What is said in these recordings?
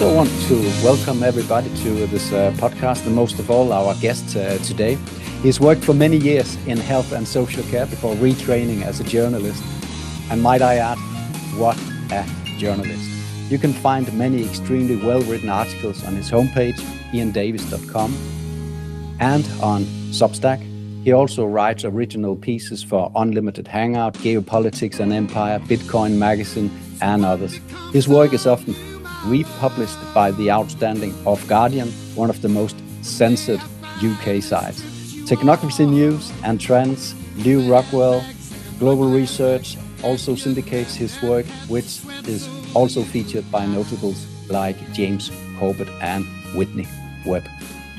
also want to welcome everybody to this podcast, and most of all, our guest today. He's worked for many years in health and social care before retraining as a journalist. And might I add, what a journalist. You can find many extremely well-written articles on his homepage, iaindavis.com, and on Substack. He also writes original pieces for Unlimited Hangout, Geopolitics and Empire, Bitcoin Magazine, and others. His work is often republished by the outstanding Off Guardian, one of the most censored UK sites. Technocracy News and Trends, Lew Rockwell, Global Research also syndicates his work, which is also featured by notables like James Corbett and Whitney Webb.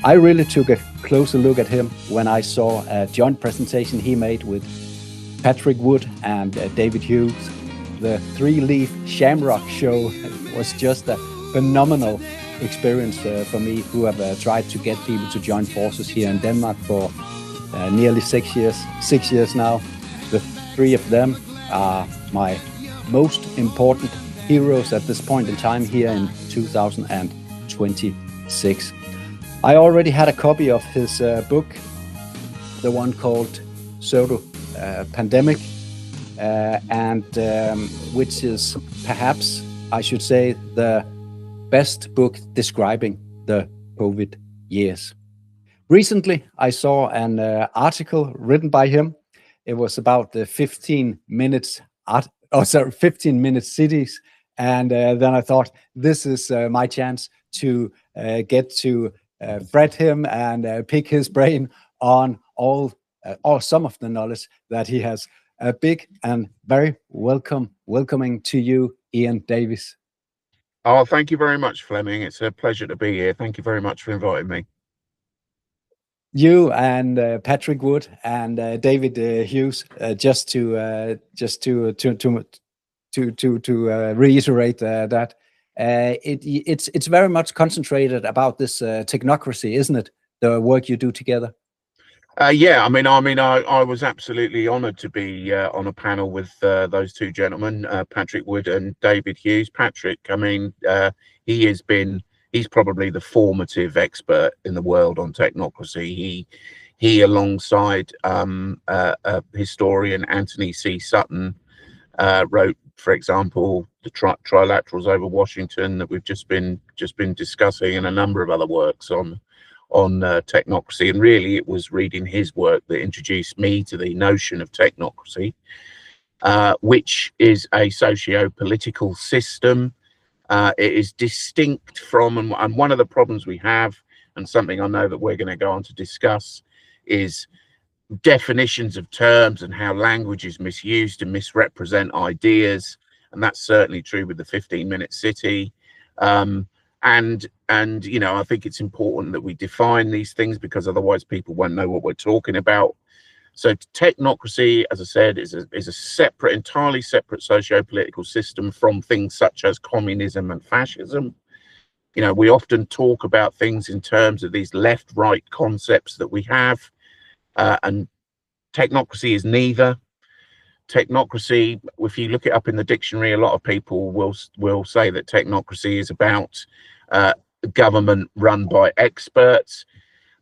I really took a closer look at him when I saw a joint presentation he made with Patrick Wood and David Hughes. The Three-Leaf Shamrock Show was just a phenomenal experience for me, who have tried to get people to join forces here in Denmark for nearly 6 years. 6 years now. The three of them are my most important heroes at this point in time here in 2026. I already had a copy of his book, the one called Pseudo Pandemic, and which is perhaps, I should say, the best book describing the COVID years. Recently, I saw an article written by him. It was about the 15 minute cities, and then I thought, this is my chance to get to fret him and pick his brain on all or some of the knowledge that he has. A big and very welcoming to you, Iain Davis. Oh, thank you very much, Fleming. It's a pleasure to be here. Thank you very much for inviting me. You and Patrick Wood and David Hughes, just to reiterate that it's very much concentrated about this technocracy, isn't it? The work you do together. Yeah, I was absolutely honoured to be on a panel with those two gentlemen, Patrick Wood and David Hughes. Patrick, he's probably the formative expert in the world on technocracy. He alongside historian Anthony C. Sutton, wrote, for example, the trilaterals over Washington that we've just been discussing, and a number of other works on technocracy. And really, it was reading his work that introduced me to the notion of technocracy, which is a socio-political system. It is distinct from, and one of the problems we have, and something I know that we're going to go on to discuss, is definitions of terms and how language is misused to misrepresent ideas. And that's certainly true with the 15-minute city. And I think it's important that we define these things, because otherwise people won't know what we're talking about. So technocracy, as I said, is a entirely separate socio-political system from things such as communism and fascism. We often talk about things in terms of these left-right concepts that we have, and technocracy is neither. Technocracy, if you look it up in the dictionary, a lot of people will say that technocracy is about government run by experts,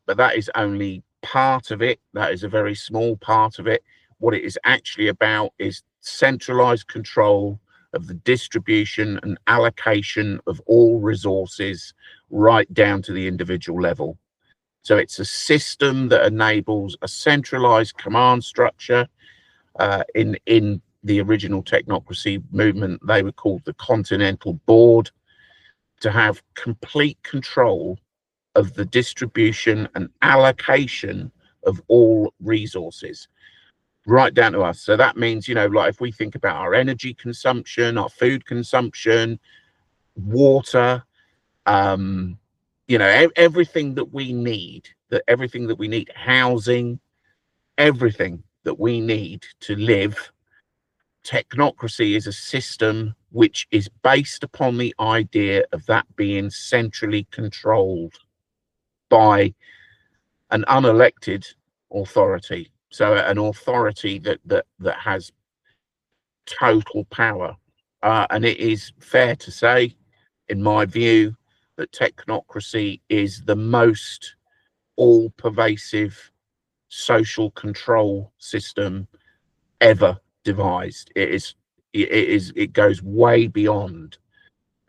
but that is only part of it. That is a very small part of it. What it is actually about is centralized control of the distribution and allocation of all resources right down to the individual level. So it's a system that enables a centralized command structure. In the original technocracy movement, they were called the Continental Board, to have complete control of the distribution and allocation of all resources right down to us. So that means, like if we think about our energy consumption, our food consumption, water, everything that we need, housing, everything that we need to live. Technocracy is a system which is based upon the idea of that being centrally controlled by an unelected authority. So an authority that has total power. And it is fair to say, in my view, that technocracy is the most all-pervasive social control system ever devised. It goes way beyond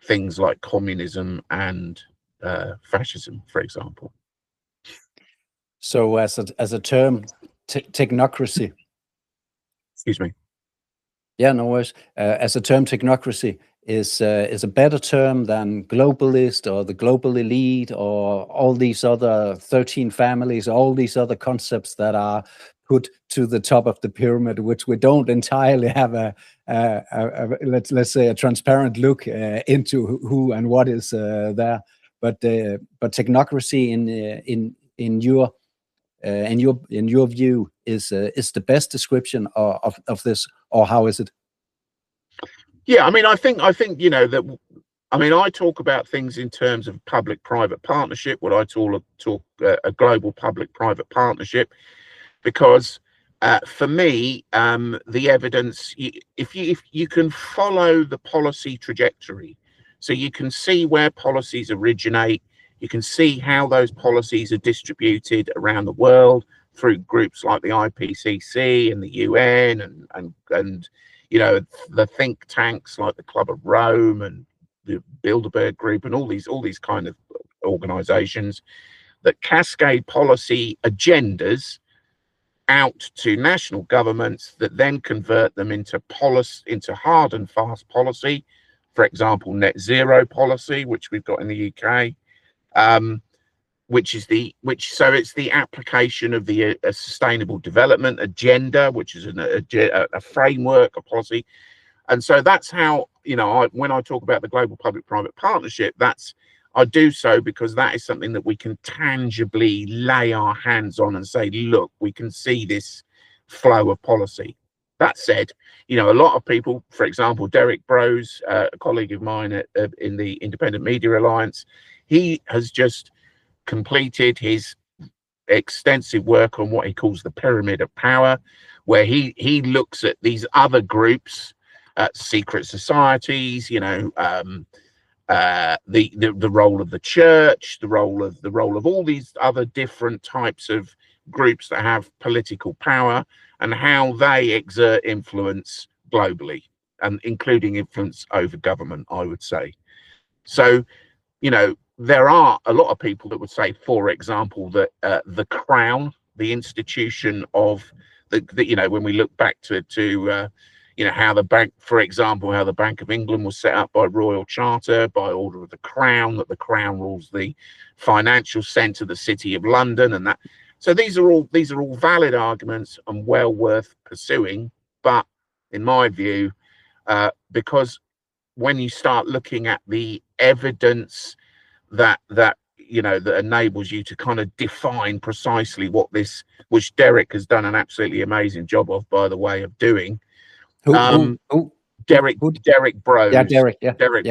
things like communism and fascism, for example. So as a term, technocracy. Excuse me. Yeah, no worries. As a term, technocracy is a better term than globalist or the global elite or all these other 13 families, all these other concepts that are put to the top of the pyramid, which we don't entirely have let's say a transparent look into who and what is there. But technocracy in your view is the best description of this, or how is it? Yeah, I mean, I think that, I mean, I talk about things in terms of public-private partnership, what I talk a global public-private partnership, because for me, the evidence, if you can follow the policy trajectory, so you can see where policies originate, you can see how those policies are distributed around the world through groups like the IPCC and the UN and the think tanks like the Club of Rome and the Bilderberg Group and all these kind of organizations that cascade policy agendas out to national governments that then convert them into hard and fast policy. For example, net zero policy, which we've got in the UK, so it's the application of the sustainable development agenda, which is a framework, a policy. And so that's how, when I talk about the global public-private partnership, I do so because that is something that we can tangibly lay our hands on and say, look, we can see this flow of policy. That said, a lot of people, for example, Derek Brose, a colleague of mine in the Independent Media Alliance, he has just completed his extensive work on what he calls the pyramid of power, where he looks at these other groups, secret societies, the role of the church, the role of all these other different types of groups that have political power, and how they exert influence globally, and including influence over government, I would say. So, there are a lot of people that would say, for example, that the Crown, the institution of when we look back to how the bank, for example, how the Bank of England was set up by royal charter, by order of the Crown, that the Crown rules the financial centre, the City of London, and that. So these are all valid arguments and well worth pursuing. But in my view, because when you start looking at the evidence that enables you to kind of define precisely what this, which Derek has done an absolutely amazing job of, by the way, of doing. Derek Brose. Yeah, Derek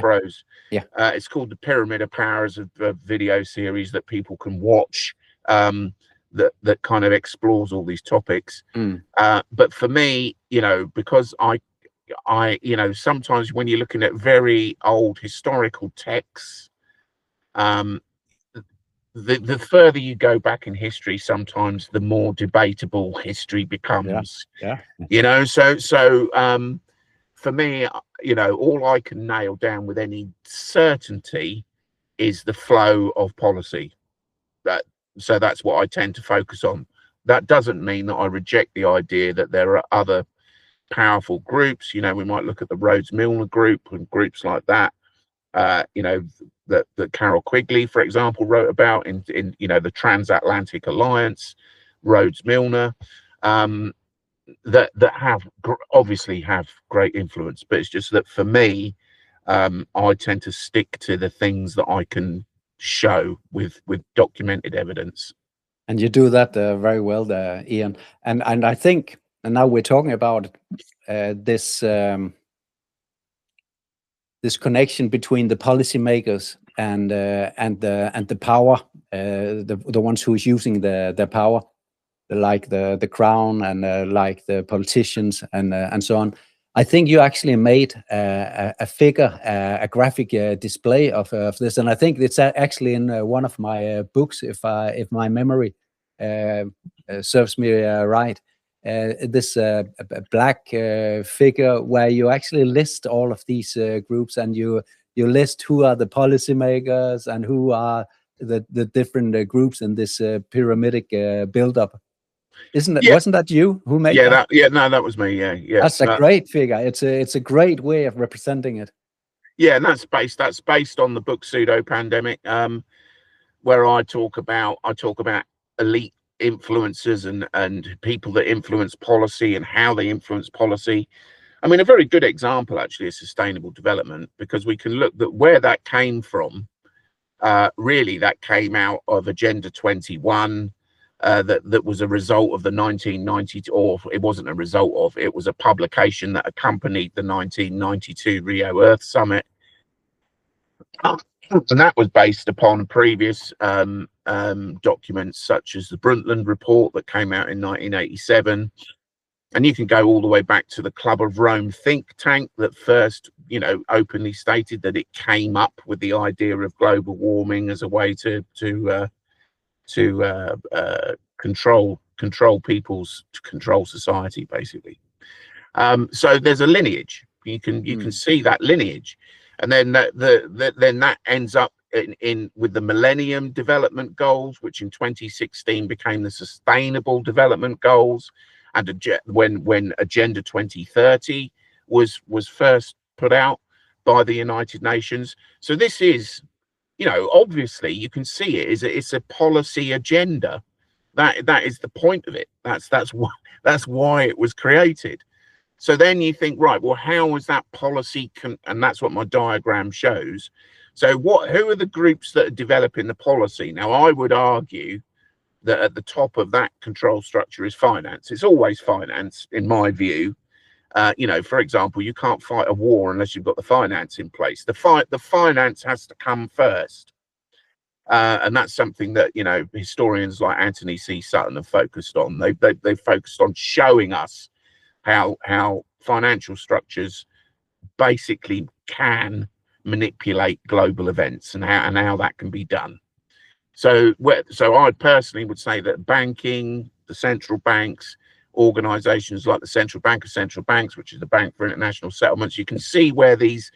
Brose. Yeah. It's called the Pyramid of Powers, a video series that people can watch, that kind of explores all these topics. But for me, because I sometimes when you're looking at very old historical texts, the further you go back in history, sometimes the more debatable history becomes. So for me, all I can nail down with any certainty is the flow of policy. So that's what I tend to focus on. That doesn't mean that I reject the idea that there are other powerful groups. We might look at the Rhodes-Milner Group and groups like that. That Carol Quigley, for example, wrote about in the Transatlantic Alliance, Rhodes-Milner, that obviously have great influence. But it's just that for me, I tend to stick to the things that I can show with documented evidence. And you do that very well there, Iain. And I think, and now we're talking about this connection between the policymakers and the power, the ones who is using their power, like the Crown and like the politicians and so on. I think you actually made a figure, a graphic display of this, and I think it's actually in one of my books, if my memory serves me right. This black figure where you actually list all of these groups, and you list who are the policymakers and who are the different groups in this pyramidic buildup. Wasn't that you who made that? No, that was me. Yeah. That's a great figure. It's a great way of representing it. Yeah, and that's based on the book Pseudo Pandemic, where I talk about elite influencers and people that influence policy and how they influence policy. I mean, a very good example actually is sustainable development, because we can look at where that came from. Really, that came out of Agenda 21. That was a result of the 1990, or it wasn't a result of, it was a publication that accompanied the 1992 Rio Earth Summit. And that was based upon previous documents such as the Brundtland Report that came out in 1987. And you can go all the way back to the Club of Rome think tank that first, openly stated that it came up with the idea of global warming as a way to control society, basically. So there's a lineage. You can see that lineage, and then that ends up in with the Millennium Development Goals, which in 2016 became the Sustainable Development Goals, and when Agenda 2030 was first put out by the United Nations. So this is, obviously you can see it's a policy agenda. That is the point of it. That's why it was created. So then you think, right, well, how is that policy and that's what my diagram shows. So who are the groups that are developing the policy? Now, I would argue that at the top of that control structure is finance. It's always finance, in my view. For example, you can't fight a war unless you've got the finance in place. The finance has to come first. And that's something that, historians like Anthony C. Sutton have focused on. They've focused on showing us how financial structures basically can manipulate global events and how that can be done. So I personally would say that banking, the central banks, organizations like the Central Bank of Central Banks, which is the Bank for International Settlements, you can see where these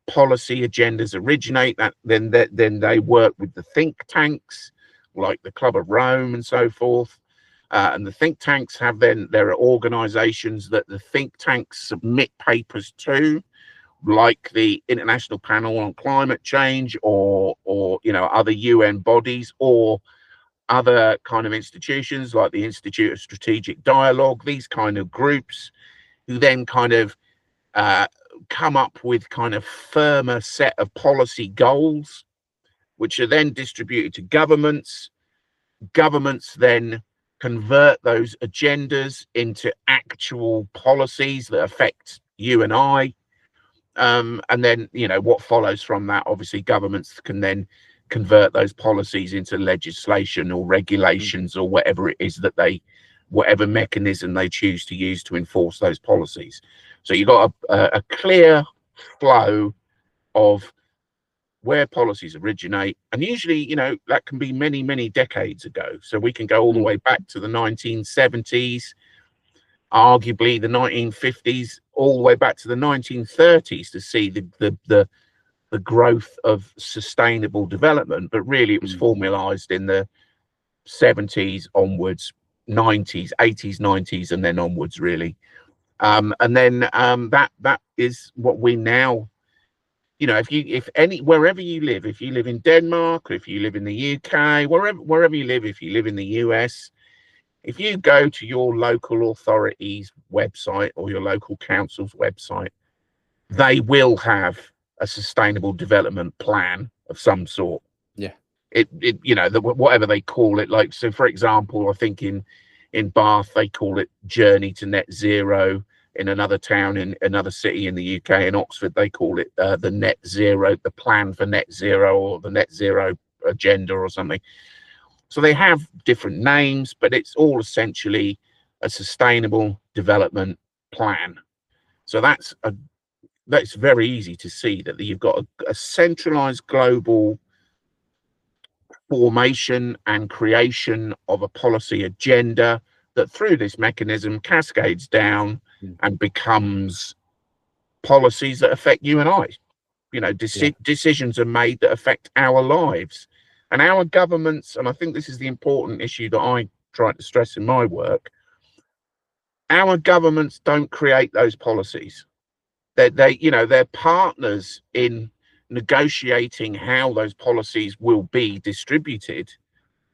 policy agendas originate. That then they work with the think tanks like the Club of Rome and so forth. And the think tanks there are organizations that the think tanks submit papers to, like the International Panel on Climate Change or other UN bodies or other kind of institutions like the Institute of Strategic Dialogue, these kind of groups who then kind of come up with kind of firmer set of policy goals, which are then distributed to governments. Governments then convert those agendas into actual policies that affect you and I. And then, what follows from that, obviously governments can then convert those policies into legislation or regulations or whatever it is that whatever mechanism they choose to use to enforce those policies. So you've got a clear flow of where policies originate, and usually, that can be many, many decades ago. So we can go all the way back to the 1970s, arguably the 1950s, all the way back to the 1930s to see the growth of sustainable development. But really, it was formalized in the 70s onwards, 90s, 80s, 90s, and then onwards, really. And then that is what we now, wherever you live, if you live in Denmark, or if you live in the UK, wherever you live, if you live in the US, if you go to your local authority's website or your local council's website, they will have a sustainable development plan of some sort. Yeah. Whatever they call it. Like, so for example, I think in Bath, they call it Journey to Net Zero. In another town, in another city in the UK, in Oxford, they call it the Net Zero, the Plan for Net Zero, or the Net Zero Agenda or something. So they have different names, but it's all essentially a sustainable development plan. So that's very easy to see that you've got a centralized global formation and creation of a policy agenda that through this mechanism cascades down and becomes policies that affect you and I. You know, decisions are made that affect our lives and our governments. And I think this is the important issue that I try to stress in my work. Our governments don't create those policies. They're partners in negotiating how those policies will be distributed.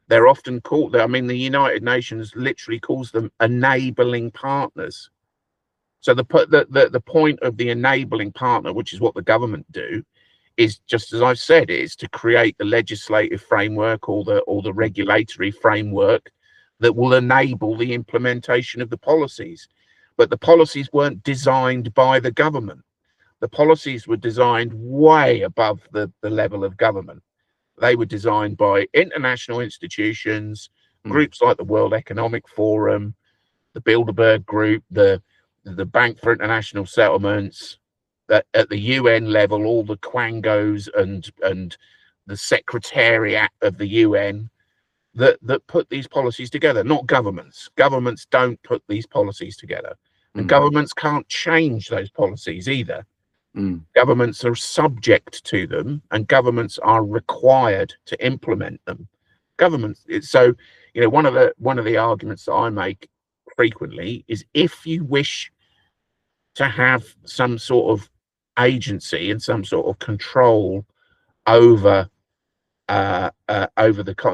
They're often called, I mean, the United Nations literally calls them enabling partners. So the point of the enabling partner, which is what the government do, is just as I've said, is to create the legislative framework or the regulatory framework that will enable the implementation of the policies. But the policies weren't designed by the government. The policies were designed way above the level of government. They were designed by international institutions, groups like the World Economic Forum, the Bilderberg Group, the Bank for International Settlements, that at the UN level, all the quangos and the Secretariat of the UN that put these policies together, not governments. Governments don't put these policies together. And governments can't change those policies either. Governments are subject to them, and governments are required to implement them. So, you know, one of the arguments that I make frequently is if you wish to have some sort of agency and some sort of control over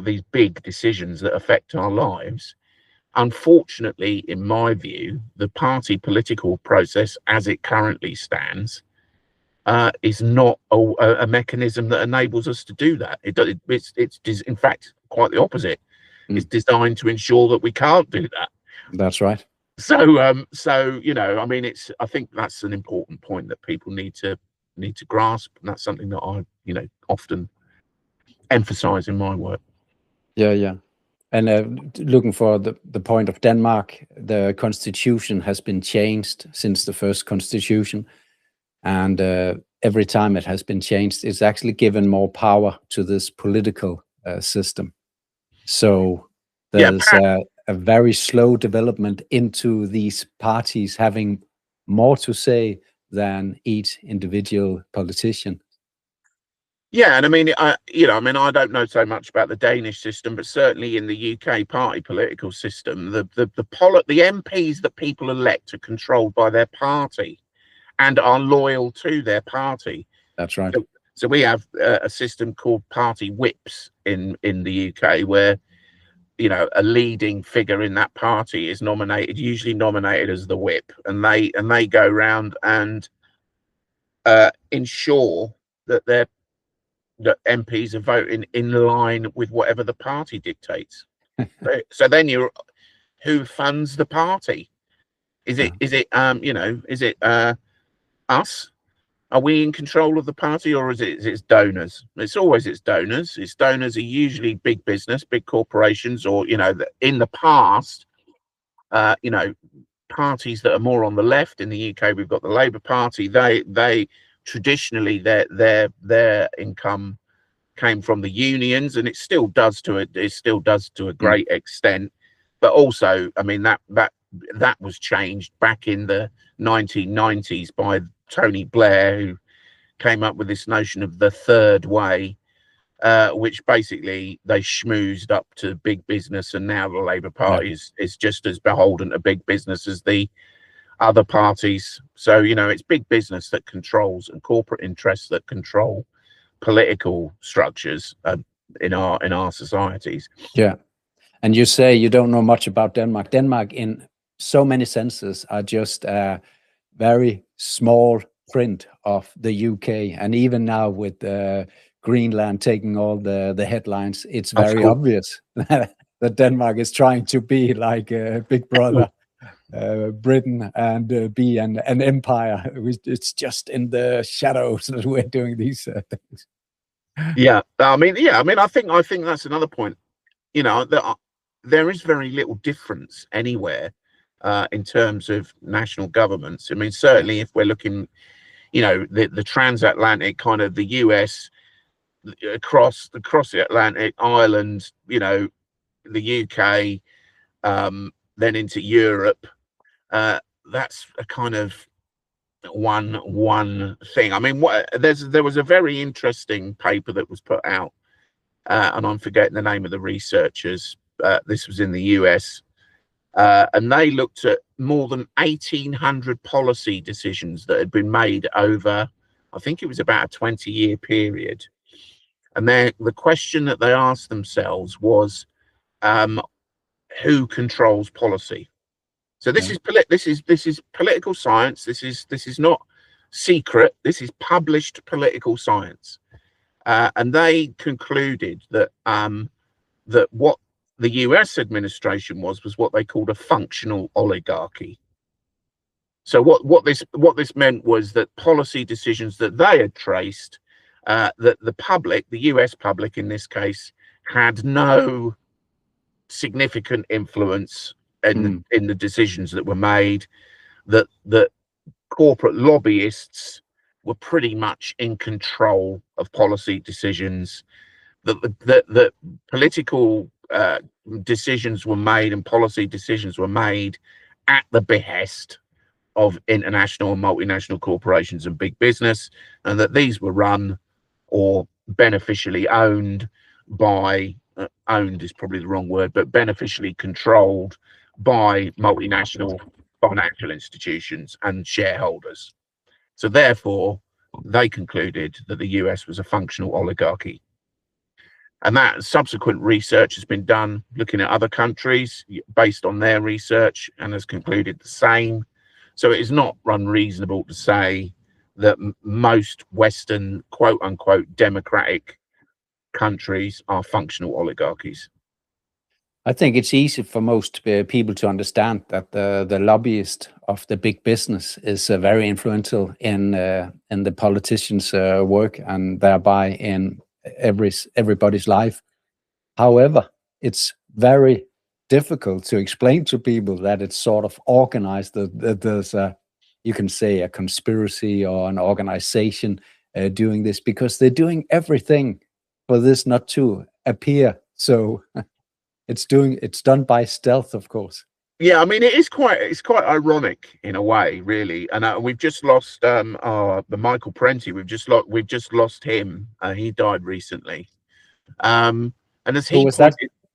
these big decisions that affect our lives, unfortunately, in my view, the party political process as it currently stands is not a mechanism that enables us to do that. It's in fact quite the opposite. It's designed to ensure that we can't do that. That's right. So you know, I mean, I think that's an important point that people need to grasp, and that's something that I, you know, often emphasize in my work. Yeah. And looking for the point of Denmark, the constitution has been changed since the first constitution. And every time it has been changed, it's actually given more power to this political system. So there's a very slow development into these parties having more to say than each individual politician. Yeah, and I mean, I don't know so much about the Danish system, but certainly in the UK party political system, the MPs that people elect are controlled by their party and are loyal to their party. That's right. So we have a system called party whips in the UK, where, you know, a leading figure in that party is usually nominated as the whip, and they go around and ensure that MPs are voting in line with whatever the party dictates. So then who funds the party? Is it us? Are we in control of the party, or is it its donors? It's always its donors. Its donors are usually big business, big corporations, or, you know, in the past, you know, parties that are more on the left. In the UK, we've got the Labour Party. They traditionally their income came from the unions, and it still does to a great extent. But also, I mean, that was changed back in the 1990s by Tony Blair, who came up with this notion of the third way, which basically they schmoozed up to big business, and now the Labour Party is just as beholden to big business as the other parties. So, you know, it's big business that controls, and corporate interests that control political structures in our societies. Yeah. And you say you don't know much about Denmark. Denmark, in so many senses, are just a very small print of the UK. And even now with Greenland taking all the headlines, it's very obvious that Denmark is trying to be like a big brother, Britain, and be an empire. It's just in the shadows that we're doing these things. I mean, I think that's another point. You know, there is very little difference anywhere in terms of national governments. I mean, certainly if we're looking, the transatlantic kind of the US across the Atlantic, Ireland, the UK, then into Europe. That's a kind of one thing. I mean, there was a very interesting paper that was put out, and I'm forgetting the name of the researchers. This was in the US, and they looked at more than 1,800 policy decisions that had been made over, I think it was about a 20-year period. And the question that they asked themselves was, who controls policy? So this is political science. This is not secret. This is published political science, and they concluded that that what the US administration was what they called a functional oligarchy. So what this meant was that policy decisions that they had traced, that the public, the US public in this case, had no significant influence in the decisions that were made, that corporate lobbyists were pretty much in control of policy decisions, that political decisions were made and policy decisions were made at the behest of international and multinational corporations and big business, and that these were run or beneficially owned by, owned is probably the wrong word, but beneficially controlled by multinational financial institutions and shareholders. So therefore, they concluded that the US was a functional oligarchy. And that subsequent research has been done looking at other countries based on their research and has concluded the same. So it is not unreasonable to say that most Western, quote unquote, democratic countries are functional oligarchies. I think it's easy for most people to understand that the lobbyist of the big business is very influential in the politicians' work and thereby in everybody's life. However, it's very difficult to explain to people that it's sort of organized, that there's you can say a conspiracy or an organization doing this, because they're doing everything for this not to appear. So it's done by stealth, of course. Yeah, I mean, it's quite ironic in a way, really. And we've just lost the Michael Parenti. We've just lost him. He died recently. And as he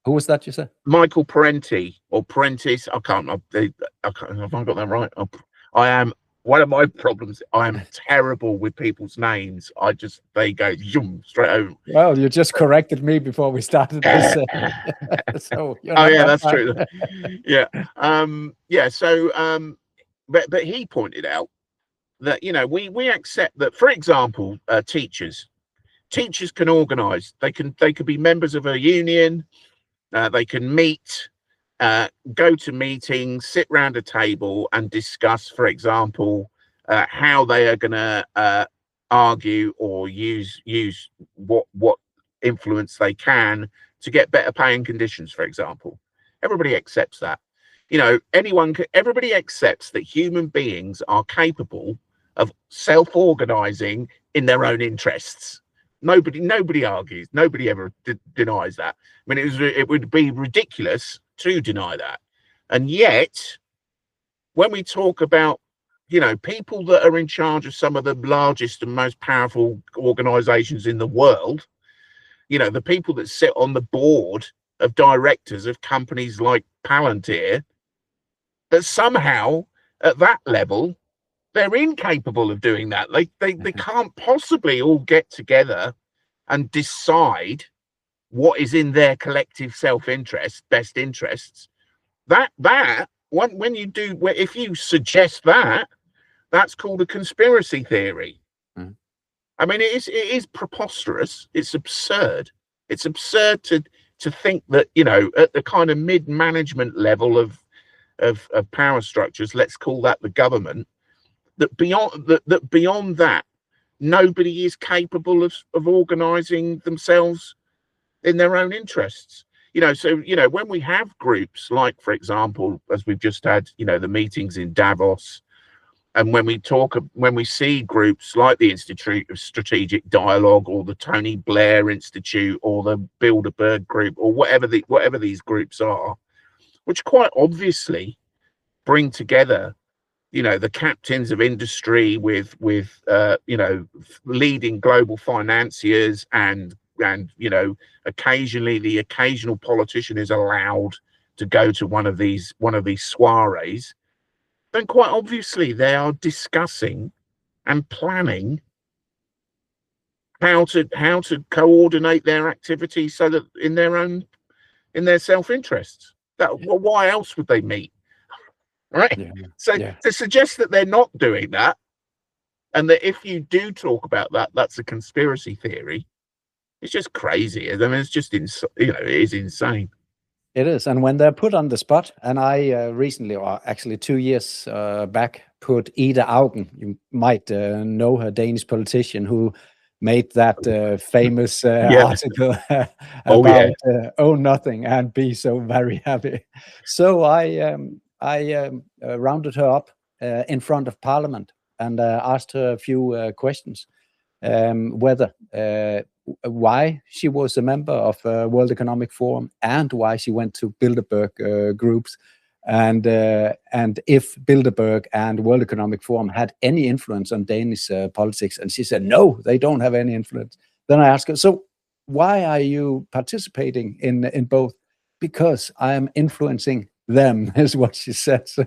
Who was that you said? Michael Parenti or Parentis. I can't. Have I got that right? I am. One of my problems, I am terrible with people's names. They go zoom straight over. Well, you just corrected me before we started this. So that's true. Yeah. Yeah. So, but he pointed out that, we accept that, for example, teachers can organize. They could be members of a union. They can meet, go to meetings, sit round a table and discuss, for example, how they are going to argue or use what influence they can to get better paying conditions, for example. Everybody accepts that. Everybody accepts that human beings are capable of self-organizing in their own interests. Nobody argues. Nobody ever denies that. I mean, it would be ridiculous to deny that. And yet, when we talk about, people that are in charge of some of the largest and most powerful organizations in the world, the people that sit on the board of directors of companies like Palantir, that somehow at that level, they're incapable of doing that. They can't possibly all get together and decide what is in their collective self-interest, best interests. If you suggest that, that's called a conspiracy theory. I mean, it is preposterous. It's absurd. It's absurd to think that, at the kind of mid-management level of power structures, let's call that the government, that beyond that, nobody is capable of organizing themselves in their own interests. so, when we have groups like, for example, as we've just had, the meetings in Davos, and when we see groups like the Institute of Strategic Dialogue or the Tony Blair Institute or the Bilderberg Group or whatever these groups are, which quite obviously bring together, the captains of industry with leading global financiers, and occasionally the occasional politician is allowed to go to one of these soirees, then quite obviously they are discussing and planning how to coordinate their activities so that in their self-interests. Well, why else would they meet? Right. Yeah. So Yeah. to suggest that they're not doing that, and that if you do talk about that, that's a conspiracy theory, it's just crazy. I mean, it's just it is insane. It is. And when they're put on the spot, and I recently, or actually 2 years back, put Ida Auken, you might know her, Danish politician who made that famous article about own nothing and be so very happy. So I rounded her up in front of Parliament and asked her a few questions, whether why she was a member of World Economic Forum and why she went to Bilderberg groups, and if Bilderberg and World Economic Forum had any influence on Danish politics. And she said, no, they don't have any influence. Then I asked her, so why are you participating in both? Because I am influencing them, is what she said. So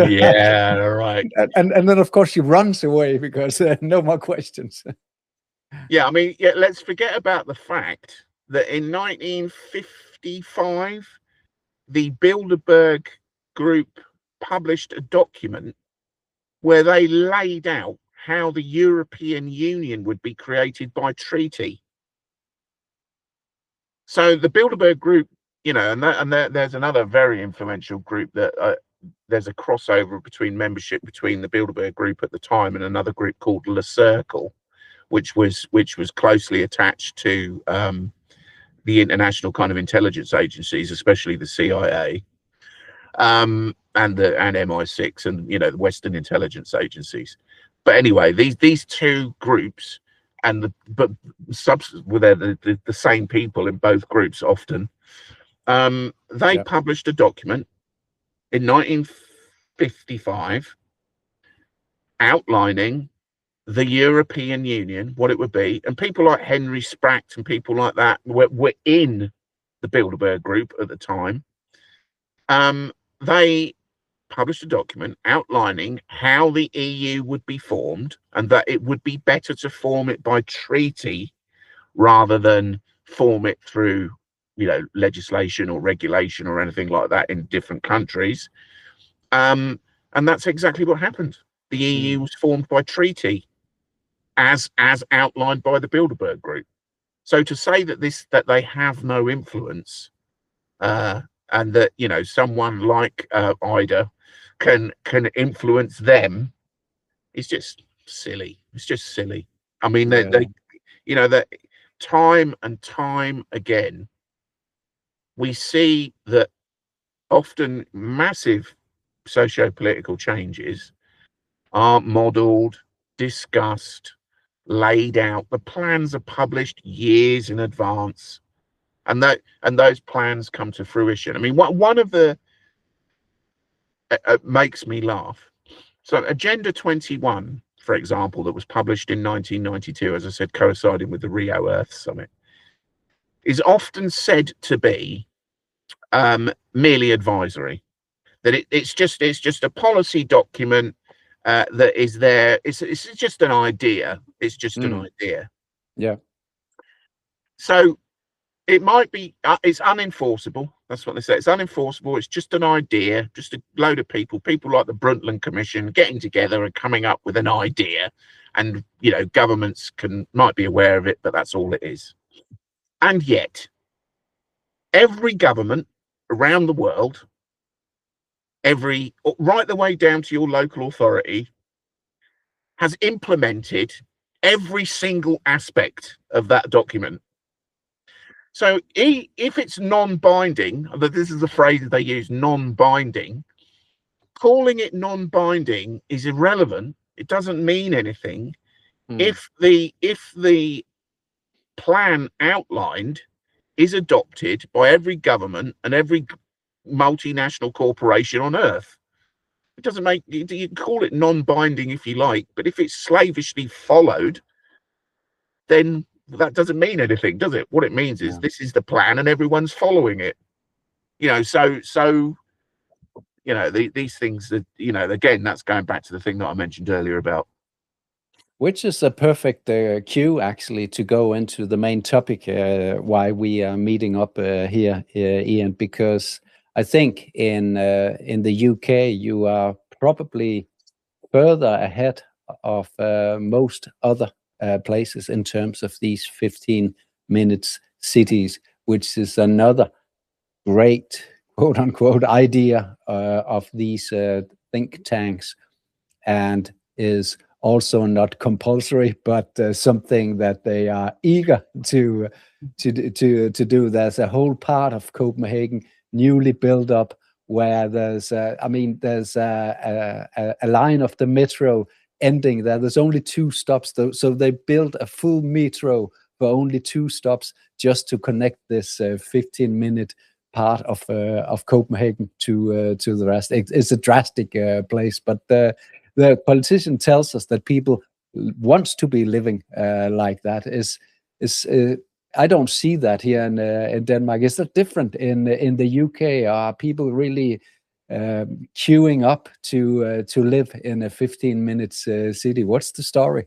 yeah, right. And then of course she runs away because no more questions. Yeah, I mean, let's forget about the fact that in 1955, the Bilderberg Group published a document where they laid out how the European Union would be created by treaty. So the Bilderberg Group, and there's another very influential group that there's a crossover between membership between the Bilderberg Group at the time and another group called Le Cercle, which was closely attached to the international kind of intelligence agencies, especially the CIA, and MI6, and the Western intelligence agencies. But anyway, these two groups, they're the same people in both groups often. They published a document in 1955 outlining the European Union, what it would be, and people like Henry Spratt and people like that were in the Bilderberg Group at the time. They published a document outlining how the EU would be formed, and that it would be better to form it by treaty rather than form it through, legislation or regulation or anything like that in different countries. And that's exactly what happened. The EU was formed by treaty, as outlined by the Bilderberg Group. So to say that they have no influence, and that someone like Ida can influence them, is just silly. It's just silly. I mean, that time and time again, we see that often massive socio-political changes are modelled, discussed, laid out. The plans are published years in advance, and those plans come to fruition. I mean, one of the makes me laugh. So Agenda 21, for example, that was published in 1992, as I said, coinciding with the Rio Earth Summit, is often said to be merely advisory. That it's just a policy document that is there. It's just an idea. It's just an idea. Yeah. So it might be, it's unenforceable. That's what they say. It's unenforceable. It's just an idea, just a load of people like the Brundtland Commission getting together and coming up with an idea. And, governments might be aware of it, but that's all it is. And yet, every government around the world, right the way down to your local authority, has implemented every single aspect of that document. So if it's non-binding, this is the phrase that they use, non-binding, calling it non-binding is irrelevant. It doesn't mean anything. If the plan outlined is adopted by every government and every multinational corporation on earth, it doesn't make, you can call it non-binding if you like, but if it's slavishly followed, then that doesn't mean anything, does it? What it means is this is the plan and everyone's following it. So these things that, again, that's going back to the thing that I mentioned earlier about. Which is a perfect cue, actually, to go into the main topic, why we are meeting up here, Iain, because I think in the UK, you are probably further ahead of most other places in terms of these 15 minutes cities, which is another great, quote unquote, idea of these think tanks, and is also not compulsory, but something that they are eager to do. There's a whole part of Copenhagen newly built up where there's there's a line of the metro ending there. There's only 2 stops, though, so they built a full metro for only 2 stops just to connect this 15-minute part of Copenhagen to the rest. It's a drastic place, but the politician tells us that people wants to be living like that. I don't see that here in Denmark. Is that different in the UK? Are people really queuing up to live in a 15-minute city? What's the story?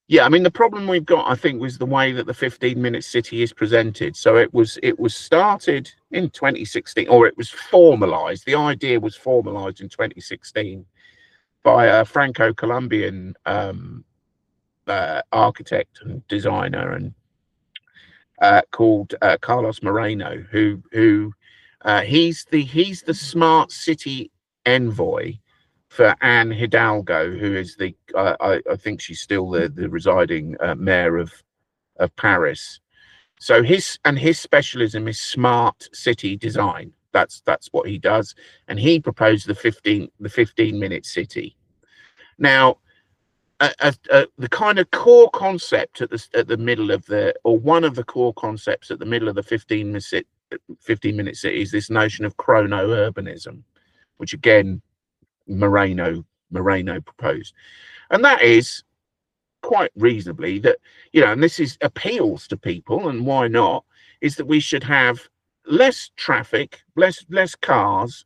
Yeah, I mean, the problem we've got, I think, was the way that the 15-minute city is presented. So it was started in 2016, or it was formalized. The idea was formalized in 2016 by a Franco-Colombian architect and designer, and called Carlos Moreno, who he's the smart city envoy for Anne Hidalgo, who is the I think she's still the residing mayor of Paris. So his specialism is smart city design. That's what he does, and he proposed the 15-minute city. Now, the kind of core concept at the middle of one of the core concepts at the middle of the 15-minute city is this notion of chrono-urbanism, which again Moreno proposed, and that is quite reasonably that, and this appeals to people, and why not, is that we should have less traffic, less cars,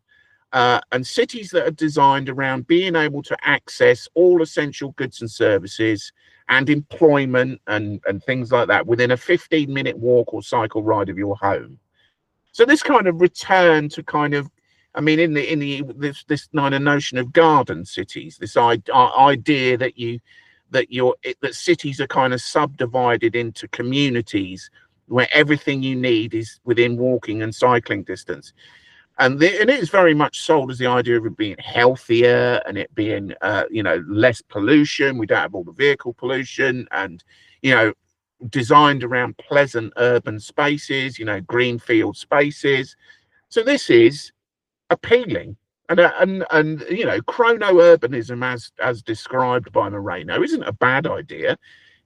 and cities that are designed around being able to access all essential goods and services and employment and things like that within a 15-minute walk or cycle ride of your home. So this kind of return to kind of, I mean, this kind of notion of garden cities, this idea that cities are kind of subdivided into communities where everything you need is within walking and cycling distance. And it is very much sold as the idea of it being healthier and it being, less pollution. We don't have all the vehicle pollution, and, designed around pleasant urban spaces, greenfield spaces. So this is appealing, and chrono-urbanism, as described by Moreno, isn't a bad idea.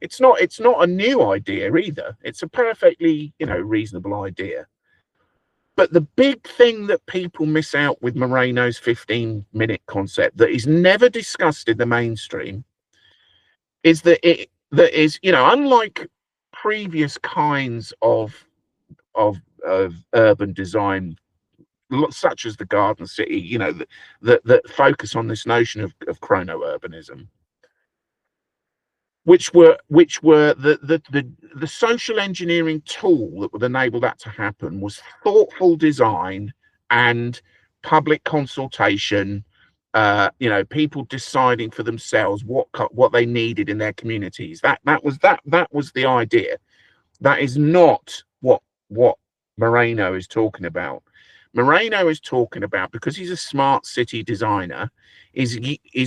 It's not a new idea either. It's a perfectly reasonable idea. But the big thing that people miss out with Moreno's 15-minute concept that is never discussed in the mainstream is that unlike previous kinds of urban design, such as the garden city, that focus on this notion of chrono-urbanism, which were the social engineering tool that would enable that to happen was thoughtful design and public consultation, people deciding for themselves what they needed in their communities. That was the idea. That is not what Moreno is talking about. Moreno is talking about, because he's a smart city designer, is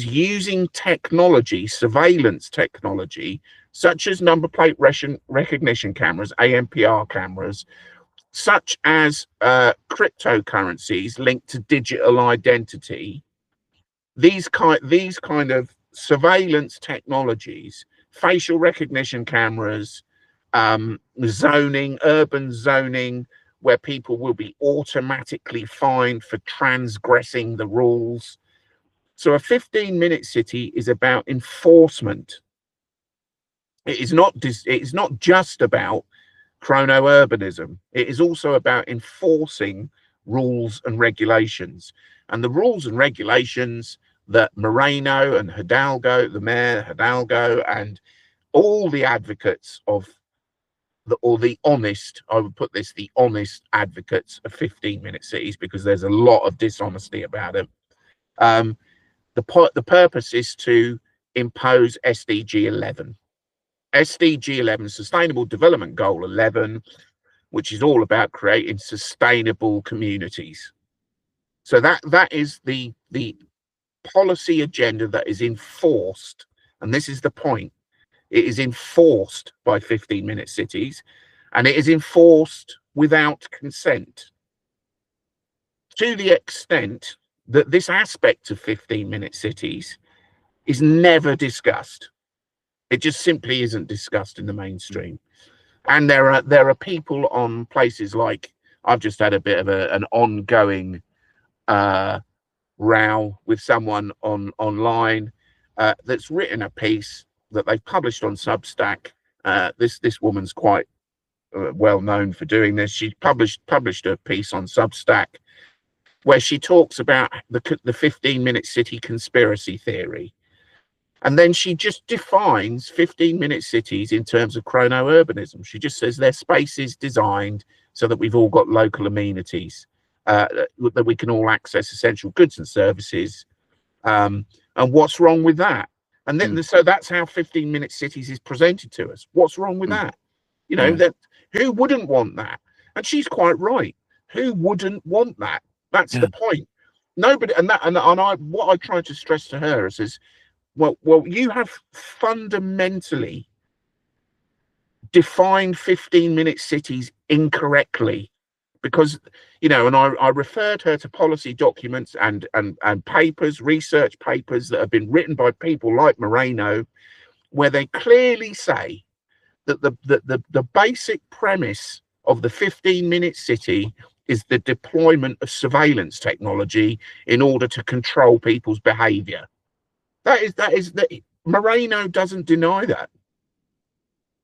using technology, surveillance technology, such as number plate recognition cameras, ANPR cameras, such as cryptocurrencies linked to digital identity, these kind of surveillance technologies, facial recognition cameras, zoning, urban zoning, where people will be automatically fined for transgressing the rules. So a 15-minute city is about enforcement. It is not just about chrono-urbanism. It is also about enforcing rules and regulations. And the rules and regulations that Moreno and Hidalgo, the mayor Hidalgo, and all the advocates of the honest, I would put this, the honest advocates of 15-minute cities, because there's a lot of dishonesty about it. The purpose is to impose SDG 11. SDG 11, Sustainable Development Goal 11, which is all about creating sustainable communities. So that is the policy agenda that is enforced, and this is the point. It is enforced by 15-minute cities, and it is enforced without consent, to the extent that this aspect of 15-minute cities is never discussed. It just simply isn't discussed in the mainstream. And there are people on places like, I've just had a bit of an ongoing row with someone online that's written a piece that they've published on Substack. This woman's quite well known for doing this. She published a piece on Substack where she talks about the 15-minute city conspiracy theory. And then she just defines 15-minute cities in terms of chrono-urbanism. She just says their spaces designed so that we've all got local amenities, that we can all access essential goods and services. And what's wrong with that? And then so that's how 15-minute cities is presented to us. What's wrong with that? You know, that who wouldn't want that? And she's quite right. Who wouldn't want that? That's the point. Nobody, and what I try to stress to her is well, you have fundamentally defined 15-minute cities incorrectly, because, you know, and I referred her to policy documents and papers, research papers that have been written by people like Moreno, where they clearly say that the basic premise of the 15-minute city is the deployment of surveillance technology in order to control people's behavior. That Moreno doesn't deny that.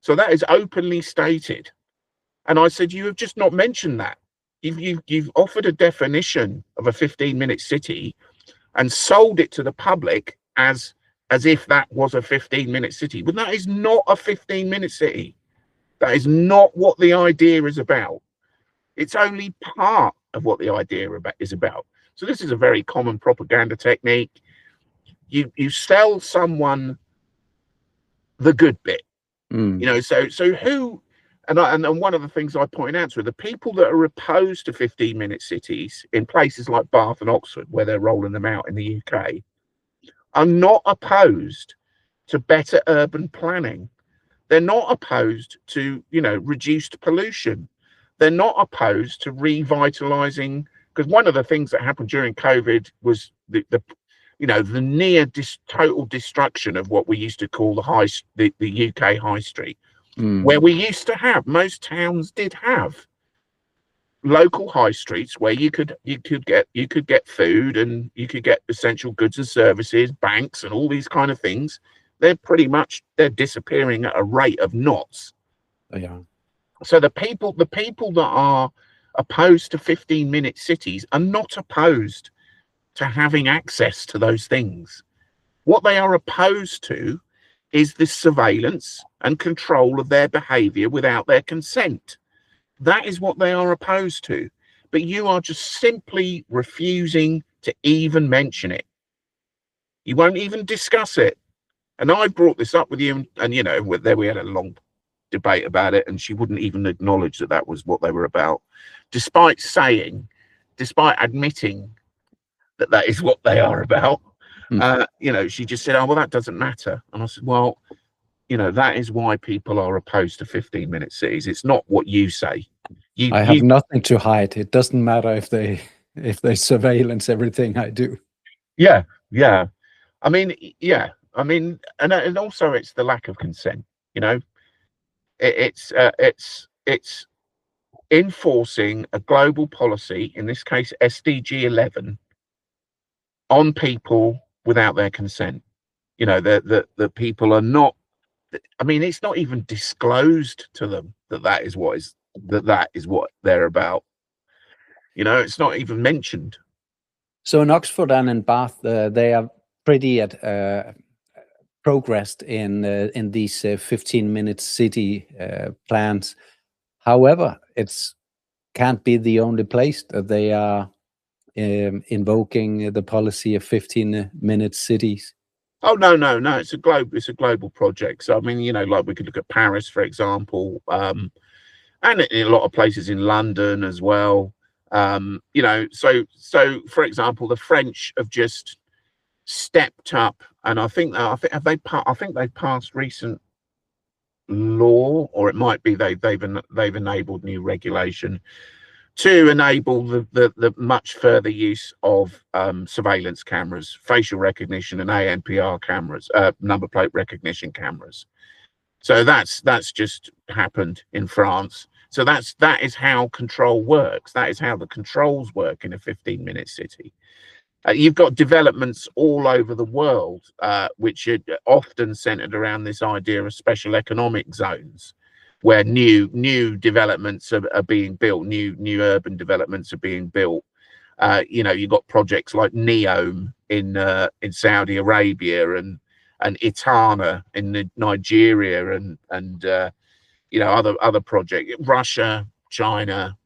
So that is openly stated. And I said, you have just not mentioned that. You've offered a definition of a 15-minute city and sold it to the public as if that was a 15-minute city. But that is not a 15-minute city. That is not what the idea is about. It's only part of what the idea is about. So this is a very common propaganda technique. You sell someone the good bit, you know. So who, and one of the things I point out to the people that are opposed to 15-minute cities in places like Bath and Oxford, where they're rolling them out in the UK, are not opposed to better urban planning. They're not opposed to, you know, reduced pollution. They're not opposed to revitalizing, because one of the things that happened during COVID was the near total destruction of what we used to call the UK high street, where we used to have, most towns did have local high streets where you could get food and you could get essential goods and services, banks and all these kind of things. They're disappearing at a rate of knots. Yeah. So the people that are opposed to 15-minute cities are not opposed to having access to those things. What they are opposed to is the surveillance and control of their behavior without their consent. That is what they are opposed to. But you are just simply refusing to even mention it. You won't even discuss it. And I brought this up with you, and you know, we had a long debate about it, and she wouldn't even acknowledge that was what they were about, despite admitting that is what they are about. You know, she just said, oh, well, that doesn't matter. And I said, well, that is why people are opposed to 15-minute cities. It's not what you say. I have nothing to hide. It doesn't matter if they surveillance everything I do. Yeah, yeah. I mean, yeah. I mean, and also it's the lack of consent. It's enforcing a global policy, in this case SDG 11, on people without their consent. The people are not. I mean, it's not even disclosed to them that is what they're about. It's not even mentioned. So in Oxford and in Bath, they are pretty progressed in these 15-minute city plans. However, it's can't be the only place that they are invoking the policy of 15-minute cities. Oh, no. It's a global project. So I mean, like we could look at Paris, for example, and in a lot of places in London as well. So for example, the French have just stepped up, and I think they passed recent law, or it might be they've enabled new regulation to enable the much further use of surveillance cameras, facial recognition, and ANPR cameras, number plate recognition cameras. So that's just happened in France. So that is how control works. That is how the controls work in a 15-minute city. You've got developments all over the world, which are often centered around this idea of special economic zones, where new developments are being built, new urban developments are being built. You've got projects like NEOM in Saudi Arabia, and Itana in Nigeria, and other projects, Russia, China.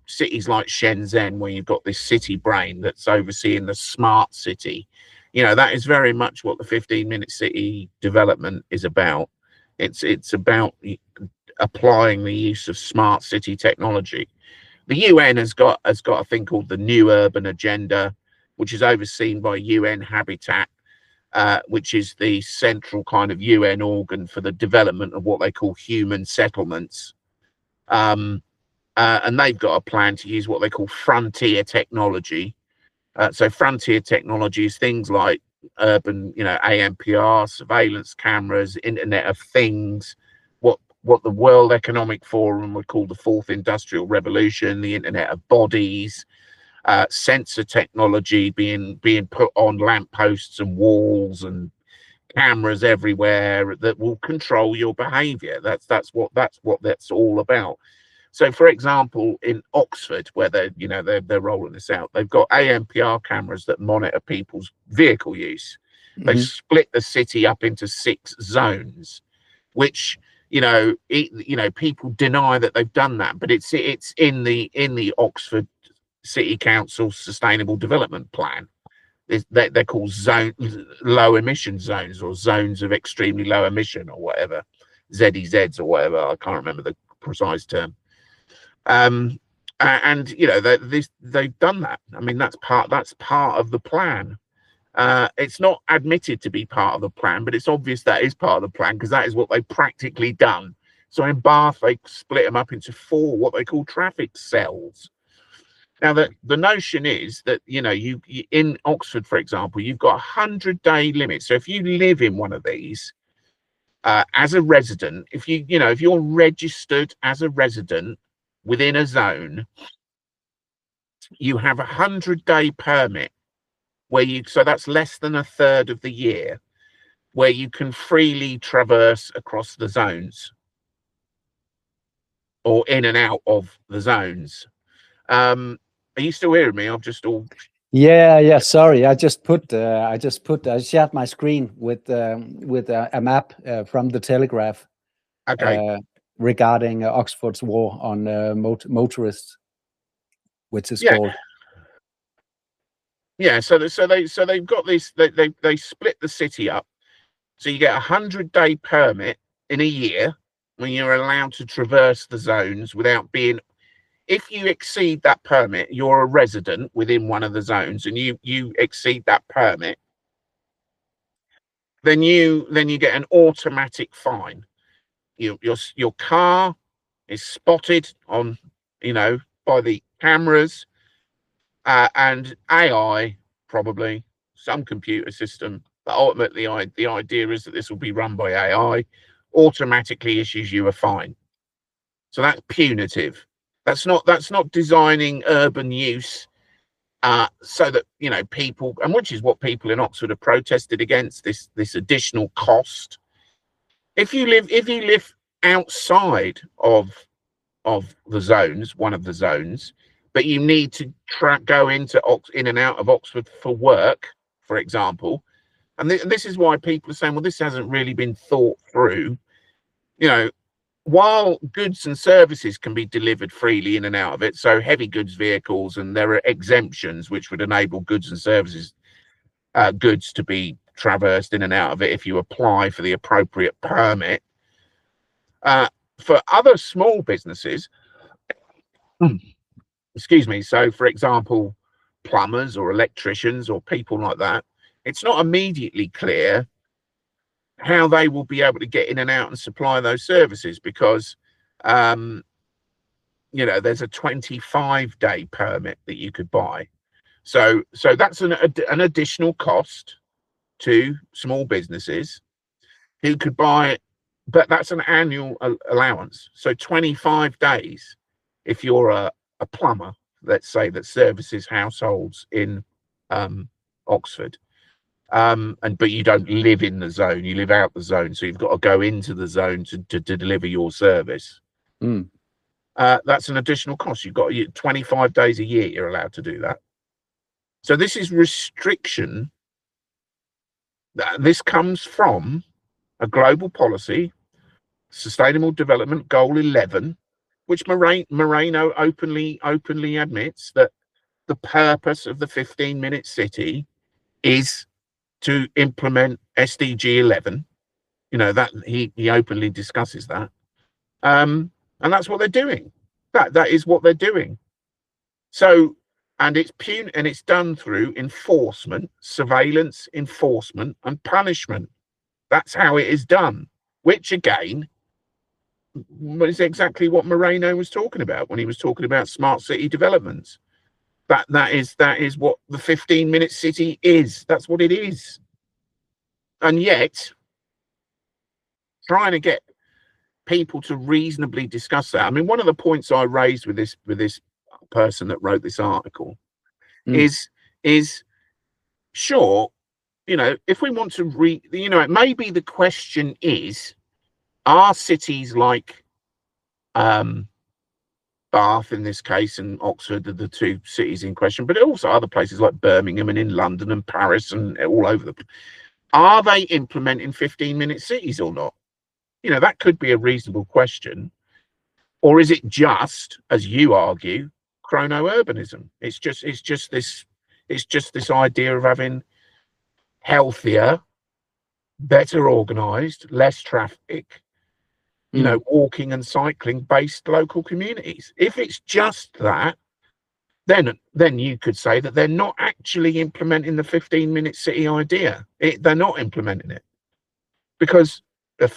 Cities like Shenzhen, where you've got this city brain that's overseeing the smart city. That is very much what the 15-minute city development is about. It's about applying the use of smart city technology. The UN has got a thing called the New Urban Agenda, which is overseen by UN Habitat, which is the central kind of UN organ for the development of what they call human settlements. And they've got a plan to use what they call frontier technology. So frontier technology is things like urban, ANPR, surveillance cameras, Internet of Things, what the World Economic Forum would call the fourth industrial revolution, the Internet of Bodies, sensor technology being put on lampposts and walls, and cameras everywhere that will control your behavior. That's what that's all about. So, for example, in Oxford, where they're rolling this out, they've got ANPR cameras that monitor people's vehicle use. They split the city up into 6 zones, which people deny that they've done that, but it's in the Oxford City Council Sustainable Development Plan. They're called low emission zones, or zones of extremely low emission, or whatever, ZEZs or whatever. I can't remember the precise term. And they've done that. I mean, that's part of the plan. It's not admitted to be part of the plan, but it's obvious that is part of the plan, because that is what they've practically done. So in Bath, they split them up into 4 what they call traffic cells. Now, the notion is that you in Oxford, for example, you've got a 100-day limit. So if you live in one of these as a resident, if you're registered as a resident within a zone, you have a 100-day permit so that's less than a third of the year, where you can freely traverse across the zones, or in and out of the zones. Are you still hearing me? I'm just all. Yeah. Sorry, I shared my screen with a map from the Telegraph. Okay. Regarding Oxford's war on motorists, which is called. Yeah, so they've got this. They split the city up, so you get a 100-day permit in a year when you're allowed to traverse the zones without being. If you exceed that permit, you're a resident within one of the zones, and you exceed that permit, then you get an automatic fine. Your car is spotted on, by the cameras, and AI, probably some computer system, but ultimately the idea is that this will be run by AI, automatically issues you a fine. So that's punitive. That's not designing urban use so that people, and which is what people in Oxford have protested against, this additional cost. If you live outside of the zones, one of the zones, but you need to go in and out of Oxford for work, for example, and this is why people are saying, well, this hasn't really been thought through. While goods and services can be delivered freely in and out of it, so heavy goods vehicles, and there are exemptions which would enable goods and services, goods to be traversed in and out of it if you apply for the appropriate permit. For other small businesses, excuse me, so for example, plumbers or electricians or people like that, it's not immediately clear how they will be able to get in and out and supply those services, because there's a 25-day permit that you could buy. So that's an additional cost to small businesses who could buy it, but that's an annual allowance. So 25 days, if you're a plumber, let's say, that services households in Oxford, but you don't live in the zone, you live out the zone, so you've got to go into the zone to deliver your service. That's an additional cost. You've got 25 days a year you're allowed to do that. So this is restriction. This comes from a global policy, Sustainable Development Goal 11, which Moreno openly admits that the purpose of the 15-minute city is to implement SDG 11. That he openly discusses that, and that's what they're doing. That is what they're doing. So, and it's done through enforcement, surveillance, enforcement, and punishment. That's how it is done. Which again, is exactly what Moreno was talking about when he was talking about smart city developments. That is what the 15-minute city is. That's what it is. And yet, trying to get people to reasonably discuss that. I mean, one of the points I raised with this person that wrote this article is sure, if we want to maybe the question is, are cities like Bath in this case and Oxford are the two cities in question, but also other places like Birmingham and in London and Paris and all over the place, are they implementing 15-minute cities or not? That could be a reasonable question. Or is it just, as you argue, chrono-urbanism? It's just this idea of having healthier, better organized, less traffic, walking and cycling based local communities. If it's just that, then you could say that they're not actually implementing the 15-minute city idea. They're not implementing it, because a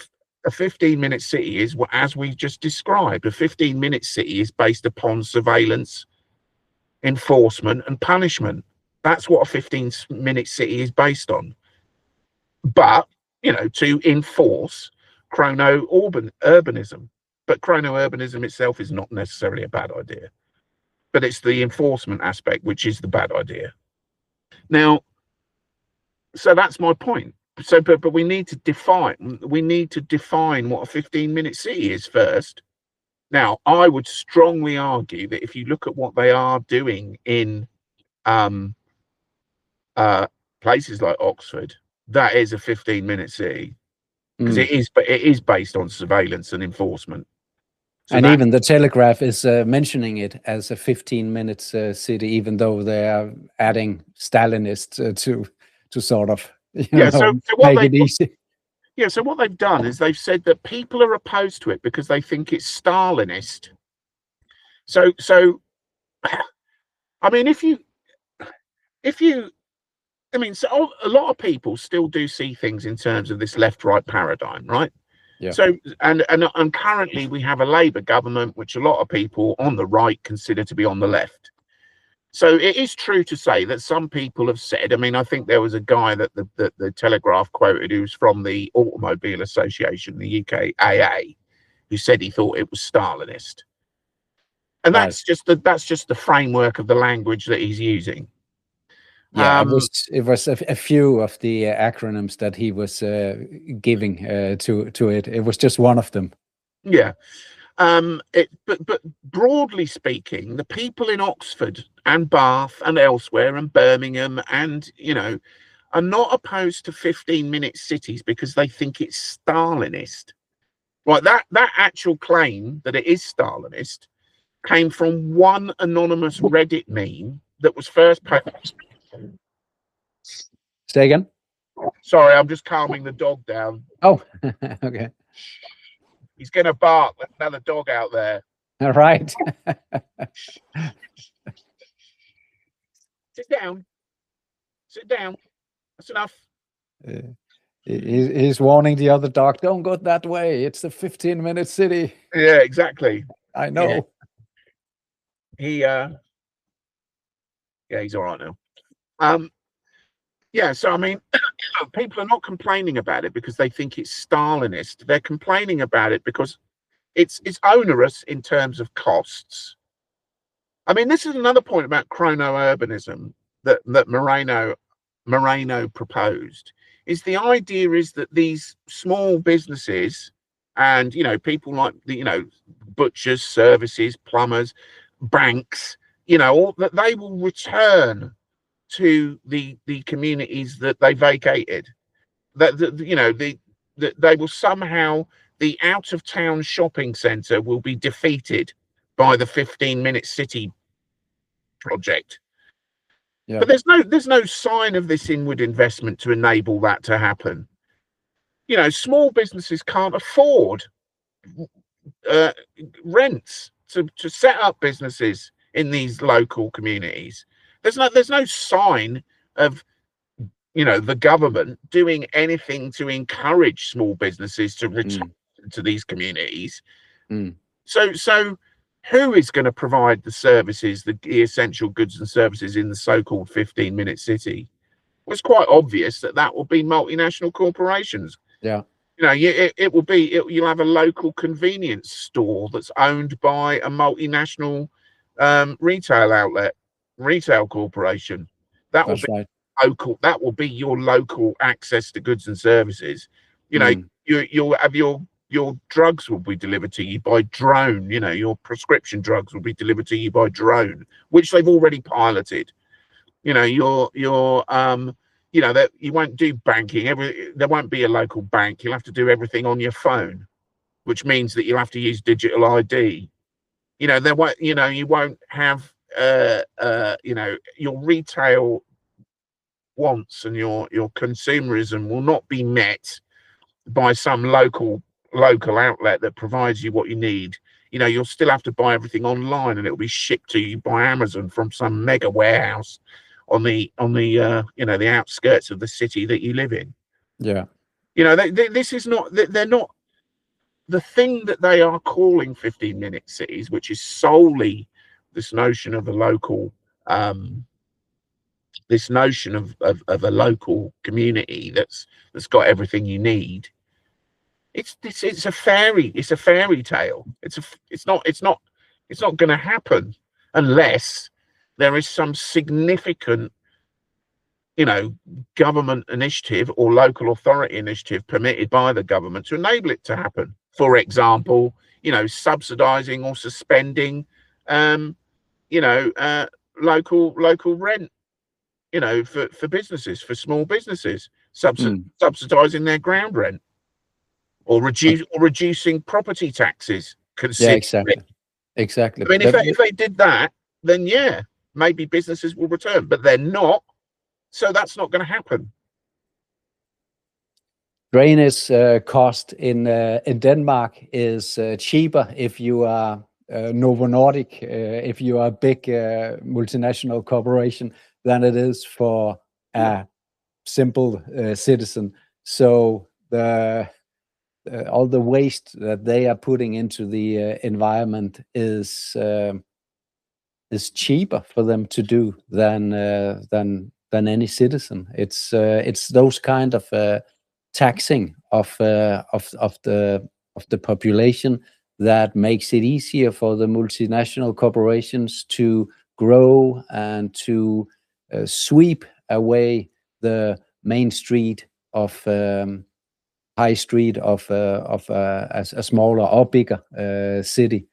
15-minute city is, as we just described, a 15-minute city is based upon surveillance, enforcement, and punishment. That's what a 15-minute city is based on. But to enforce chrono-urbanism. But chrono-urbanism itself is not necessarily a bad idea. But it's the enforcement aspect which is the bad idea. Now, so that's my point. So, but we need to define what a 15-minute city is first. Now, I would strongly argue that if you look at what they are doing in places like Oxford, that is a 15-minute city, because it is based on surveillance and enforcement. So and even the Telegraph is mentioning it as a 15-minute city, even though they are adding Stalinist to sort of so make it easy. Yeah, so what they've done is they've said that people are opposed to it because they think it's Stalinist. So I mean, if you I mean, so a lot of people still do see things in terms of this left-right paradigm, right? Yeah. So, and currently we have a Labour government, which a lot of people on the right consider to be on the left. So it is true to say that some people have said, I mean, I think there was a guy that the Telegraph quoted who's from the Automobile Association, the UK AA, who said he thought it was Stalinist. And Right. that's just the framework of the language that he's using. Yeah, it was a few of the acronyms that he was giving to it. It was just one of them. Yeah. But broadly speaking, the people in Oxford and Bath and elsewhere and Birmingham and, you know, are not opposed to 15-minute cities because they think it's Stalinist. Right, that actual claim that it is Stalinist came from one anonymous Reddit meme that was first posted. Say again? Sorry, I'm just calming the dog down. Oh, okay. He's going to bark. There's another dog out there. All right. Sit down. Sit down. That's enough. He's warning the other dog, don't go that way. It's a 15-minute city. Yeah, exactly. I know. Yeah. He's all right now. Yeah, so I mean, people are not complaining about it because they think it's Stalinist. They're complaining about it because it's onerous in terms of costs. I mean, this is another point about chrono-urbanism that Moreno proposed. Is the idea is that these small businesses and, you know, people like the, you know, butchers, services, plumbers, banks, you know, all that they will return to the communities that they vacated. That you know, that they will somehow, the out of town shopping centre will be defeated by the 15-minute city project. Yeah. But there's no sign of this inward investment to enable that to happen. You know, small businesses can't afford rents to set up businesses in these local communities. There's no sign of, you know, the government doing anything to encourage small businesses to return to these communities. So who is going to provide the services, the essential goods and services in the so-called 15-minute city? Well, it's quite obvious that will be multinational corporations. Yeah. You know, it will be, you'll have a local convenience store that's owned by a multinational retail corporation. That will be local. That will be your local access to goods and services. You know, you'll have your drugs will be delivered to you by drone. You know, your prescription drugs will be delivered to you by drone, which they've already piloted. You know, you know, that you won't do banking. There won't be a local bank. You'll have to do everything on your phone, which means that you'll have to use digital ID. You know, you won't have you know, your retail wants and your consumerism will not be met by some local outlet that provides you what you need. You know, you'll still have to buy everything online and it'll be shipped to you by Amazon from some mega warehouse on the you know, the outskirts of the city that you live in. Yeah. You know, this is not, they're not, the thing that they are calling 15-minute cities, which is solely this notion of a local this notion of a local community that's got everything you need. It's a fairy tale. It's not going to happen unless there is some significant, you know, government initiative or local authority initiative permitted by the government to enable it to happen. For example, you know, subsidizing or suspending you know, local rent, you know, for businesses, for small businesses, subsidizing their ground rent, or reducing property taxes. Yeah, exactly. I mean, if they did that, then yeah, maybe businesses will return, but they're not, so that's not going to happen. Drainage cost in Denmark is cheaper if you are Novo Nordisk, if you are a big multinational corporation, than it is for a simple citizen. So all the waste that they are putting into the environment is cheaper for them to do than any citizen. It's those kind of taxing of the population that makes it easier for the multinational corporations to grow and to sweep away the main street of high street of a smaller or bigger city.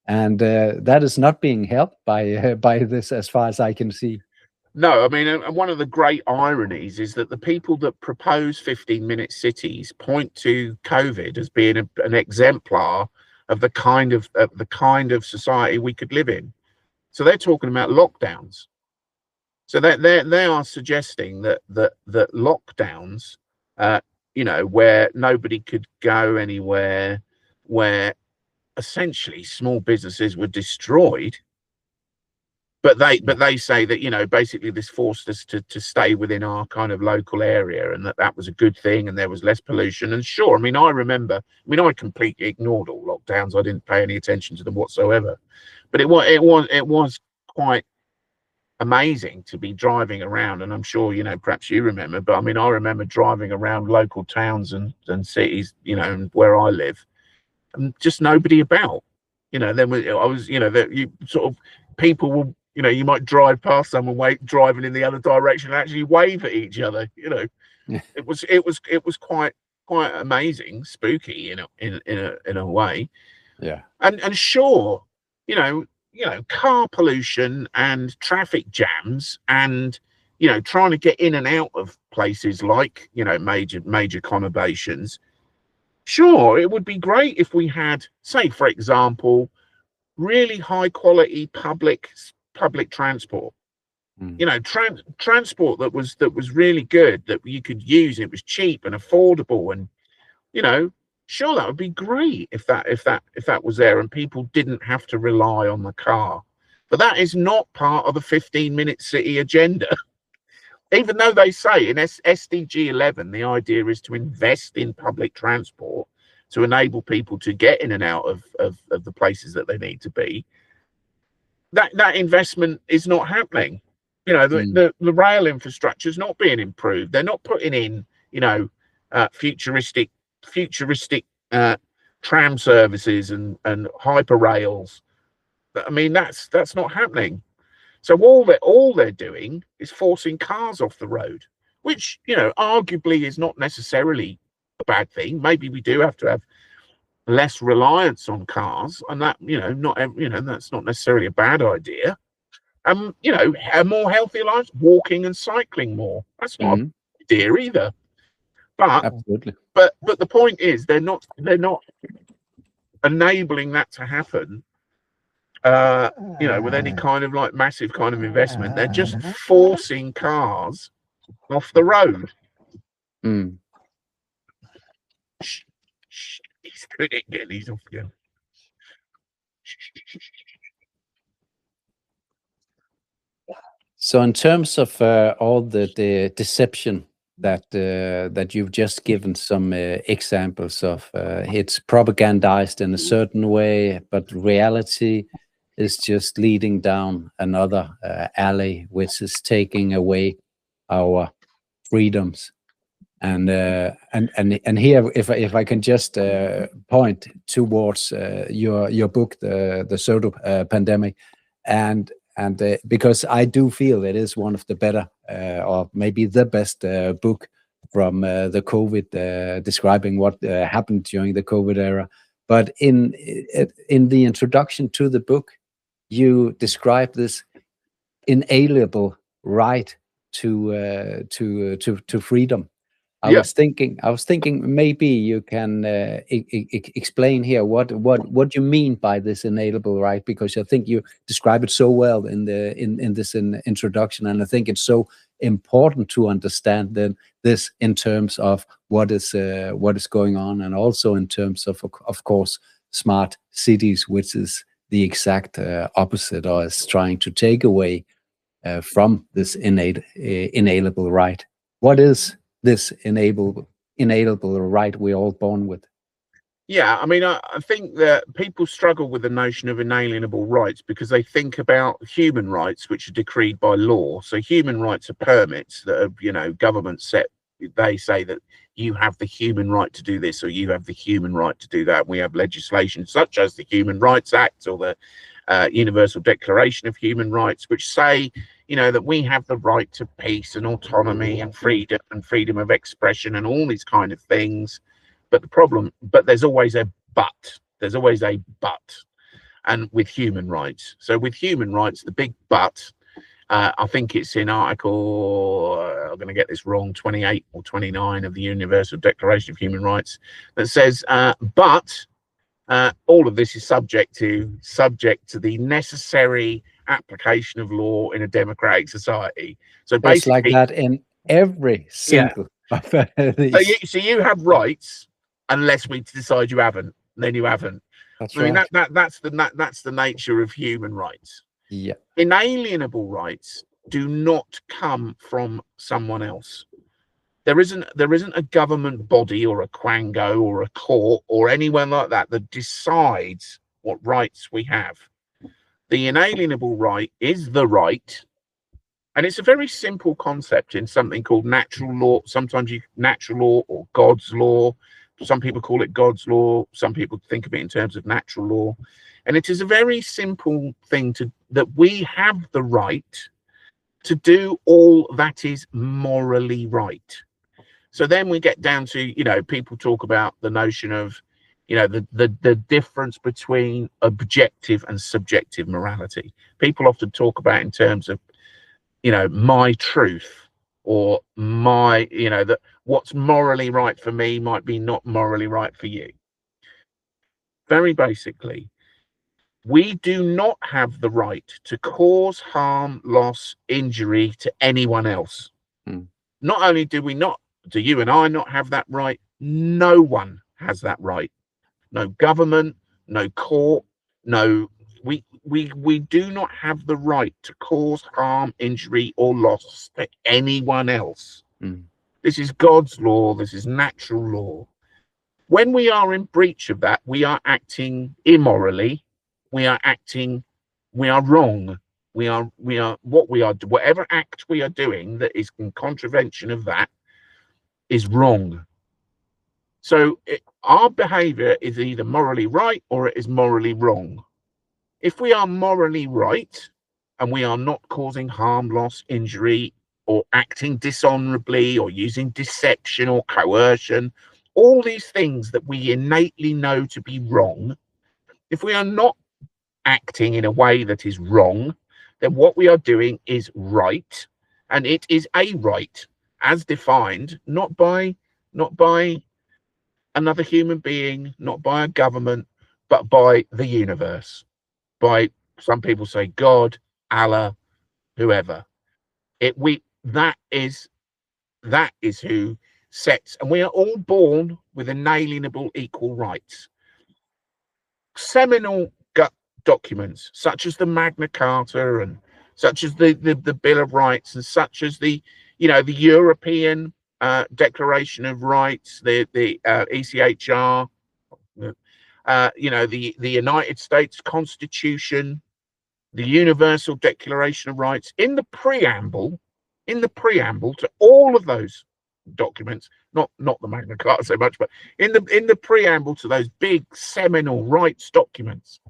And that is not being helped by this, as far as I can see. No, I mean, and one of the great ironies is that the people that propose 15-minute cities point to COVID as being an exemplar of the kind of society we could live in. So they're talking about lockdowns. So they are suggesting that lockdowns, where nobody could go anywhere, where essentially small businesses were destroyed. But they say that, basically this forced us to stay within our kind of local area, and that was a good thing, and there was less pollution. And sure, I mean, I completely ignored all lockdowns. I didn't pay any attention to them whatsoever. But it was quite amazing to be driving around, and I'm sure, perhaps you remember, but I mean, I remember driving around local towns and cities, where I live, and just nobody about. That you sort of, people will, you might drive past someone driving in the other direction and actually wave at each other. Yeah. It was quite amazing, spooky in a way. Yeah. And sure, car pollution and traffic jams and trying to get in and out of places like major conurbations. Sure, it would be great if we had, say, for example, really high quality public transport. Transport that was really good, that you could use. It was cheap and affordable, and sure, that would be great if that was there and people didn't have to rely on the car. But that is not part of the 15-minute city agenda. Even though they say in SDG 11, the idea is to invest in public transport to enable people to get in and out of the places that they need to be. That investment is not happening. The rail infrastructure is not being improved. They're not putting in, futuristic tram services and hyper rails. I mean, that's not happening. So all they're doing is forcing cars off the road, which arguably is not necessarily a bad thing. Maybe we do have to have less reliance on cars, and that that's not necessarily a bad idea. A more healthy life, walking and cycling more. That's not a bad idea either. But absolutely. But the point is, they're not enabling that to happen. With any kind of like massive kind of investment. They're just forcing cars off the road. He's doing it again. He's off again. So in terms of all the deception that you've just given some examples of, it's propagandized in a certain way, but reality is just leading down another alley, which is taking away our freedoms. And here, if I can just point towards your book, the Pseudo Pandemic, and because I do feel it is one of the better, or maybe the best book from the COVID, describing what happened during the COVID era. But in the introduction to the book, you describe this inalienable right to freedom. I was thinking maybe you can explain here what you mean by this inalienable right, because I think you describe it so well in this introduction, and I think it's so important to understand this in terms of what is going on, and also in terms of course, smart cities, which is the exact opposite, or is trying to take away from this inalienable right. What is this inalienable right we're all born with? Yeah, I mean, I think that people struggle with the notion of inalienable rights because they think about human rights, which are decreed by law. So human rights are permits that are, government set. They say that you have the human right to do this, or you have the human right to do that. We have legislation such as the Human Rights Act or the Universal Declaration of Human Rights, which say, that we have the right to peace and autonomy and freedom of expression and all these kind of things. But there's always a but. There's always a but. And with human rights. So with human rights, the big but, I think it's in Article, I'm going to get this wrong, 28 or 29 of the Universal Declaration of Human Rights, that says, but all of this is subject to the necessary application of law in a democratic society. So basically, it's like that in every single of these. So you have rights unless we decide you haven't, then you haven't. That's I mean, right. that's the nature of human rights. Yeah. Inalienable rights do not come from someone else. There isn't a government body or a quango or a court or anyone like that decides what rights we have. The inalienable right is the right, and it's a very simple concept in something called natural law. Sometimes natural law or God's law. Some people call it God's law. Some people think of it in terms of natural law. And it is a very simple thing that we have the right to do all that is morally right. So then we get down to, people talk about the notion of, the difference between objective and subjective morality. People often talk about in terms of, my truth, or my, that what's morally right for me might be not morally right for you. Very basically, we do not have the right to cause harm, loss, injury to anyone else. Not only do you and I not have that right, no one has that right. No government, no court, no, we do not have the right to cause harm, injury, or loss to anyone else. This is God's law. This is natural law. When we are in breach of that, we are acting immorally. We are wrong. Whatever act we are doing that is in contravention of that is wrong. So our behavior is either morally right or it is morally wrong. If we are morally right and we are not causing harm, loss, injury, or acting dishonorably or using deception or coercion, all these things that we innately know to be wrong, if we are not acting in a way that is wrong, then what we are doing is right, and it is a right as defined not by another human being, not by a government, but by the universe, by, some people say, God, Allah, whoever. That is who sets, and we are all born with inalienable equal rights. Seminal documents such as the Magna Carta and such as the Bill of Rights and such as the European Declaration of Rights, the ECHR, the United States Constitution, the Universal Declaration of Rights. In the preamble to all of those documents, not the Magna Carta so much, but in the preamble to those big seminal rights documents,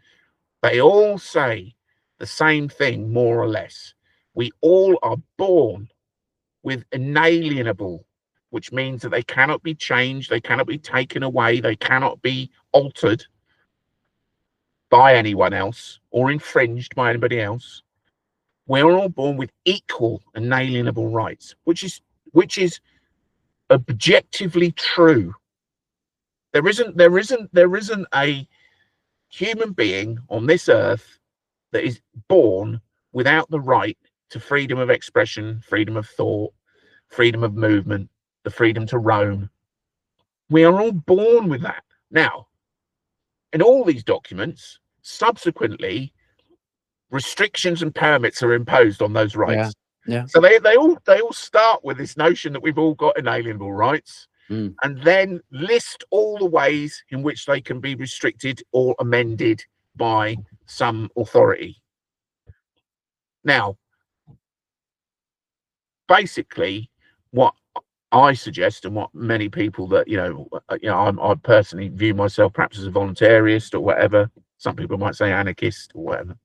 they all say the same thing, more or less. We all are born with inalienable, which means that they cannot be changed, they cannot be taken away, they cannot be altered by anyone else or infringed by anybody else. We're all born with equal inalienable rights, which is objectively true. There isn't a human being on this earth that is born without the right to freedom of expression, freedom of thought, freedom of movement, the freedom to roam. We are all born with that. Now, in all these documents, subsequently, restrictions and permits are imposed on those rights. Yeah. So they all start with this notion that we've all got inalienable rights, Mm. and then list all the ways in which they can be restricted or amended by some authority. Now, basically, what I suggest, and what many people that I personally view myself perhaps as a voluntarist or whatever, some people might say anarchist or whatever,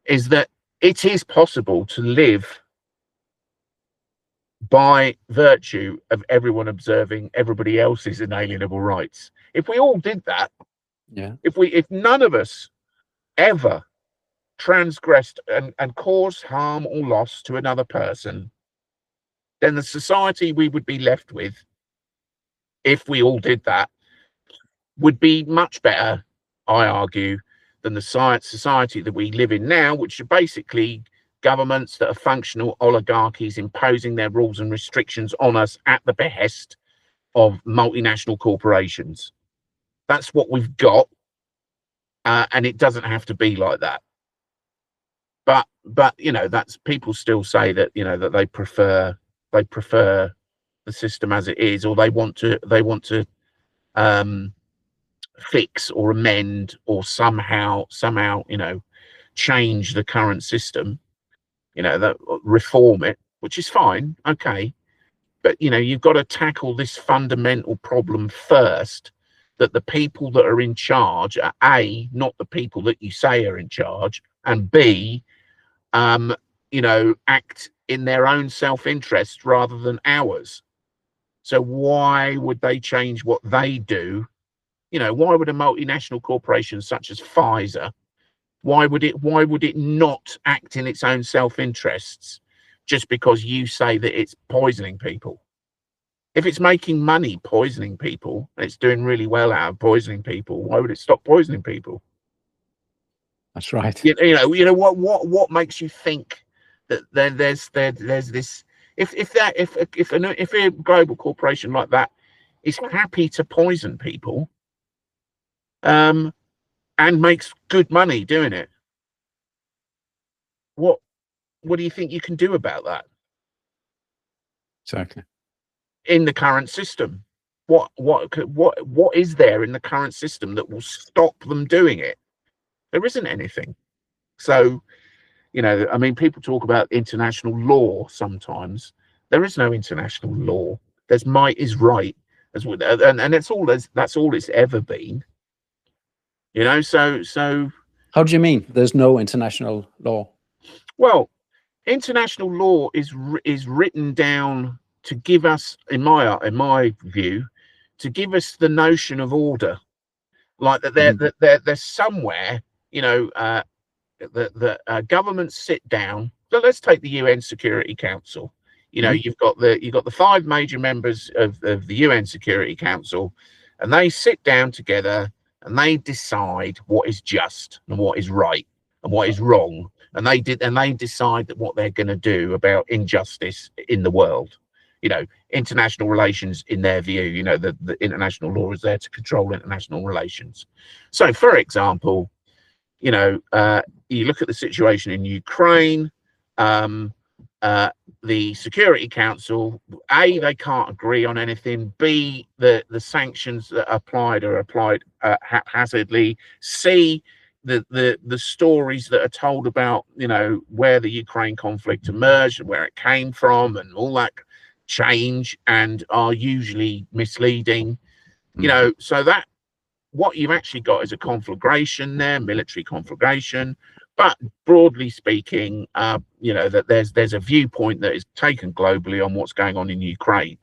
is that it is possible to live by virtue of everyone observing everybody else's inalienable rights. If we all did that, Yeah. if none of us ever transgressed and caused harm or loss to another person, then the society we would be left with, if we all did that, would be much better, I argue, than the society that we live in now, which are basically governments that are functional oligarchies imposing their rules and restrictions on us at the behest of multinational corporations. That's what we've got, and it doesn't have to be like that. But that's, people still say that that they prefer the system as it is, or they want to fix or amend or somehow change the current system, that reform it, which is fine, okay, but you've got to tackle this fundamental problem first, that the people that are in charge are A, not the people that you say are in charge, and B, act in their own self-interest rather than ours. So why would they change what they do? Why would a multinational corporation such as Pfizer, why would it not act in its own self-interests just because you say that it's poisoning people? If it's making money poisoning people, and it's doing really well out of poisoning people, why would it stop poisoning people? That's right. What makes you think that there's this, if a global corporation like that is happy to poison people, and makes good money doing it, what do you think you can do about that Exactly. in the current system? What is there in the current system that will stop them doing it? There isn't anything. So I mean, people talk about international law sometimes. There is no international law. There's might is right, and that's all it's ever been. So How do you mean there's no international law? well, international law is written down to give us, in my view, to give us the notion of order, like that there's somewhere, that governments sit down. So let's take the UN Security Council. You've got the 5 major members of the UN Security Council, and they sit down together and they decide what is just and what is right and what is wrong, and they decide that what they're going to do about injustice in the world. International relations, in their view, the international law is there to control international relations. So, for example, you look at the situation in Ukraine. The Security Council, A, they can't agree on anything. B, the sanctions that are applied haphazardly. C, the stories that are told about where the Ukraine conflict emerged and where it came from and all that change and are usually misleading. So that what you've actually got is a conflagration there, military conflagration. But broadly speaking, that there's a viewpoint that is taken globally on what's going on in Ukraine.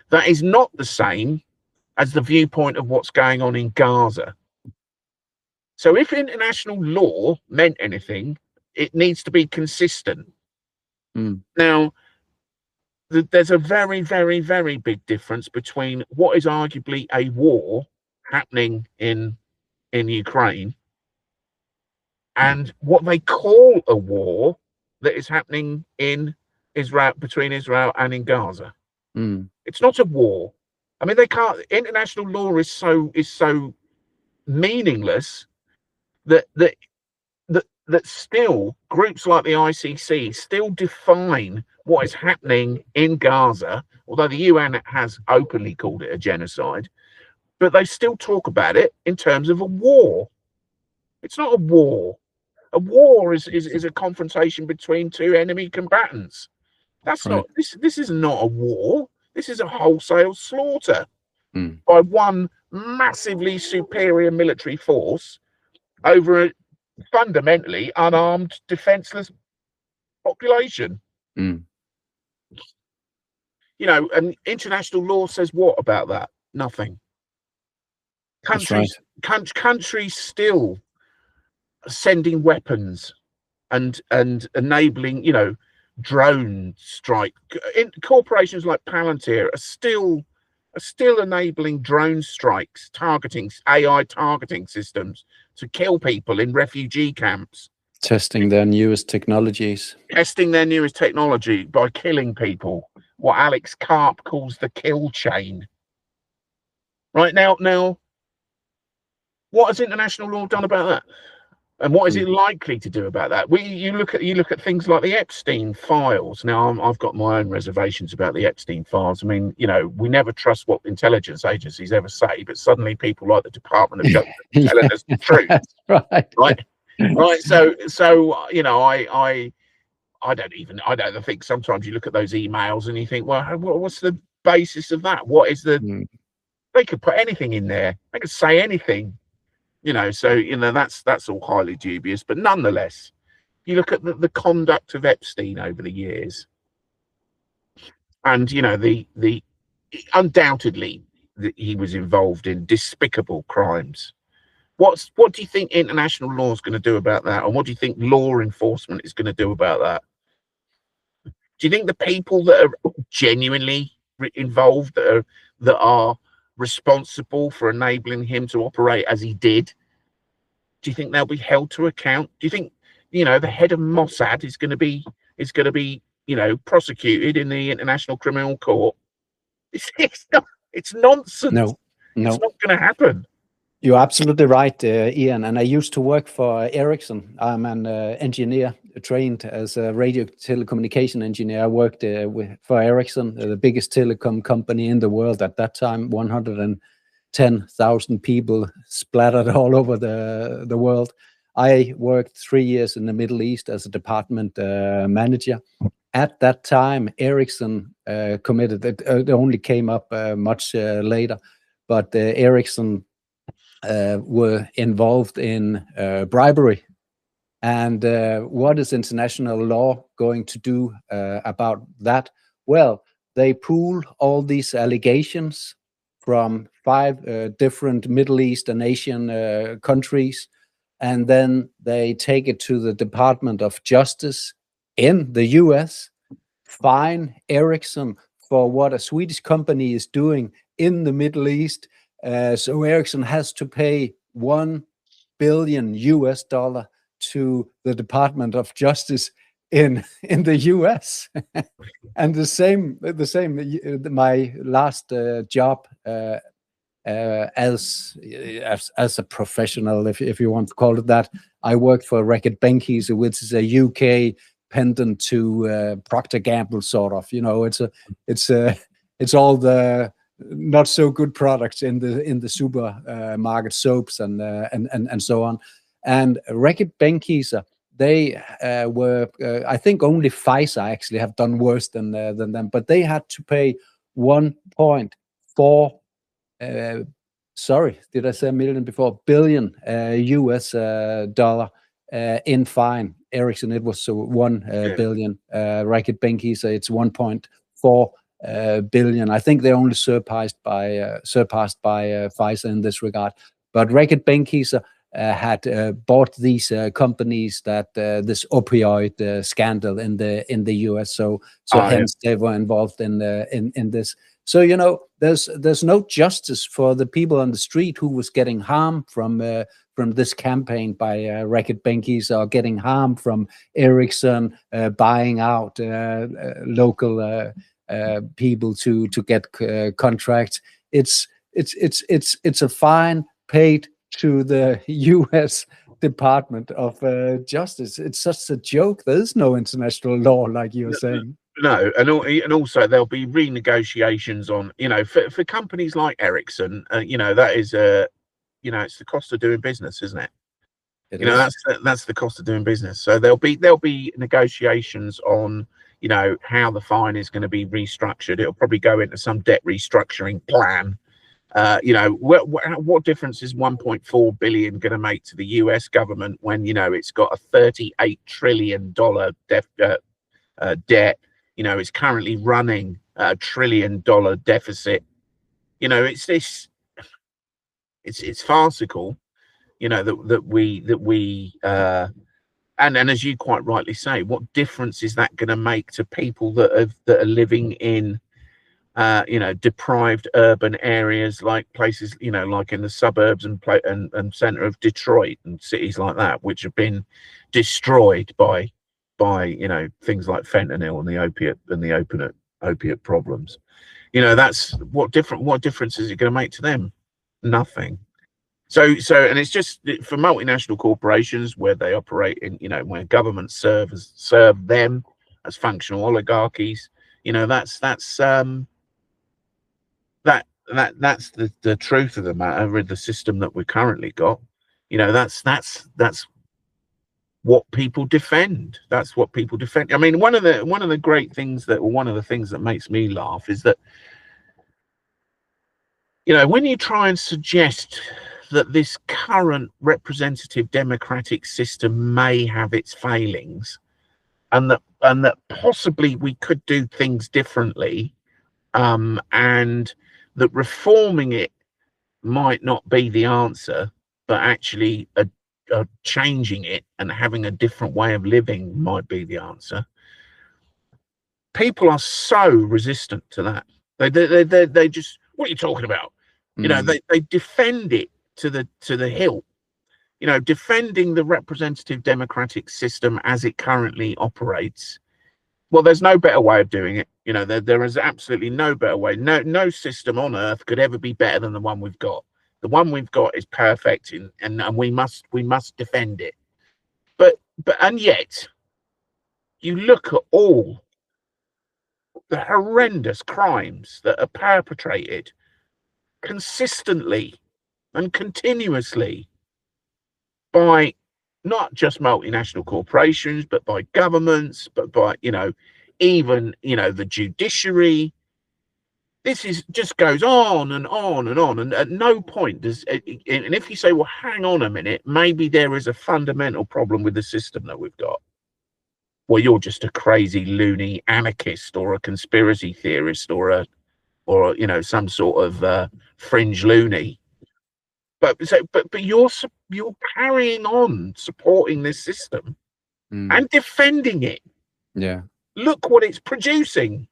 That is not the same as the viewpoint of what's going on in Gaza. So if international law meant anything, it needs to be consistent. Now, there's a very, very, very big difference between what is arguably a war happening in Ukraine and what they call a war that is happening in Israel, between Israel and in Gaza. It's not a war. I mean, they can't. International law is so meaningless that that still groups like the ICC still define what is happening in Gaza, although the UN has openly called it a genocide, but they still talk about it in terms of a war. It's not a war. A war is a confrontation between two enemy combatants. That's Right. not this is not a war. This is a wholesale slaughter Mm. by one massively superior military force over a fundamentally unarmed, defenseless population. Mm. You know, and international law says what about that? Nothing. That's right. Countries still sending weapons and enabling, you know, drone strike. Corporations like Palantir are still enabling drone strikes, targeting AI targeting systems to kill people in refugee camps, Testing their newest technologies. testing their newest technology by killing people. What Alex Karp calls the kill chain. Right now, what has international law done about that? And what is it likely to do about that? You look at things like the Epstein files. Now, I've got my own reservations about the Epstein files. I mean, you know, we never trust what intelligence agencies ever say, but suddenly people like the Department of Justice are telling us the truth, right? So you know, I don't think sometimes you look at those emails and you think, well, what's the basis of that? What is the? They could put anything in there. They could say anything. You know, so, you know, that's all highly dubious. But nonetheless, you look at the conduct of Epstein over the years, and, you know, the undoubtedly he was involved in despicable crimes. What do you think international law is going to do about that? And what do you think law enforcement is going to do about that? Do you think the people that are genuinely involved, that are responsible for enabling him to operate as he did, do you think they'll be held to account? Do you think, you know, the head of Mossad is going to be, you know, prosecuted in the International Criminal Court? It's nonsense. No. It's not going to happen. You're absolutely right, Iain. And I used to work for Ericsson. I'm an engineer trained as a radio telecommunication engineer. I worked for Ericsson, the biggest telecom company in the world at that time, 110,000 people splattered all over the world. I worked 3 years in the Middle East as a department manager. At that time, Ericsson committed, it only came up much later, but Ericsson were involved in bribery. And what is international law going to do about that? Well, they pool all these allegations from 5 different Middle East and Asian countries, and then they take it to the Department of Justice in the US, fine Ericsson for what a Swedish company is doing in the Middle East. So Ericsson has to pay $1 billion to the Department of Justice in the US. And the same. My last job as a professional, if you want to call it that, I worked for Reckitt Benckiser, which is a UK pendant to Procter & Gamble, sort of. You know, it's all the not so good products in the supermarket soaps and so on. And Reckitt Benckiser, they were I think only Pfizer actually have done worse than them, but they had to pay 1.4 sorry, did I say a million before? $billion US dollar in fine. Ericsson, it was 1 billion. Reckitt Benckiser, it's 1.4 billion. I think they're only surpassed by Pfizer in this regard. But Reckitt Benckiser had bought these companies that this opioid scandal in the US. So hence they were involved in this. So, you know, there's no justice for the people on the street who was getting harmed from this campaign by Reckitt Benckiser, or getting harmed from Ericsson buying out local people to get contracts. It's a fine paid to the US Department of Justice. It's such a joke. There's no international law, like you're saying. No, and also there'll be renegotiations on, for companies like Ericsson, that is it's the cost of doing business, isn't it? It is. That's the cost of doing business. So there'll be negotiations on, how the fine is going to be restructured. It'll probably go into some debt restructuring plan. What difference is 1.4 billion going to make to the US government when it's got a $38 trillion debt? It's currently running a $1 trillion deficit. It's farcical. That we and as you quite rightly say, what difference is that going to make to people that are living in deprived urban areas, like places like in the suburbs and center of Detroit and cities like that, which have been destroyed by things like fentanyl and the opiate problems. That's what difference is it going to make to them? Nothing. So and it's just for multinational corporations where they operate in, where governments serve them as functional oligarchies. That's the truth of the matter with the system that we currently got. That's what people defend. That's what people defend. I mean, one of the great things one of the things that makes me laugh is that when you try and suggest that this current representative democratic system may have its failings, and that possibly we could do things differently, and that reforming it might not be the answer, but actually changing it and having a different way of living might be the answer. People are so resistant to that. They just, what are you talking about? They defend it to the hilt, defending the representative democratic system as it currently operates. Well, there's no better way of doing it. There is absolutely no better way. No system on earth could ever be better than the one we've got. The one we've got is perfect, and we must defend it. And yet, you look at all the horrendous crimes that are perpetrated consistently and continuously by not just multinational corporations, but by governments, but by even the judiciary. This just goes on and on and on, and at no point does and if you say, well, hang on a minute, maybe there is a fundamental problem with the system that we've got, well, you're just a crazy loony anarchist or a conspiracy theorist or some sort of fringe loony. But you're carrying on supporting this system and defending it. Yeah. Look what it's producing.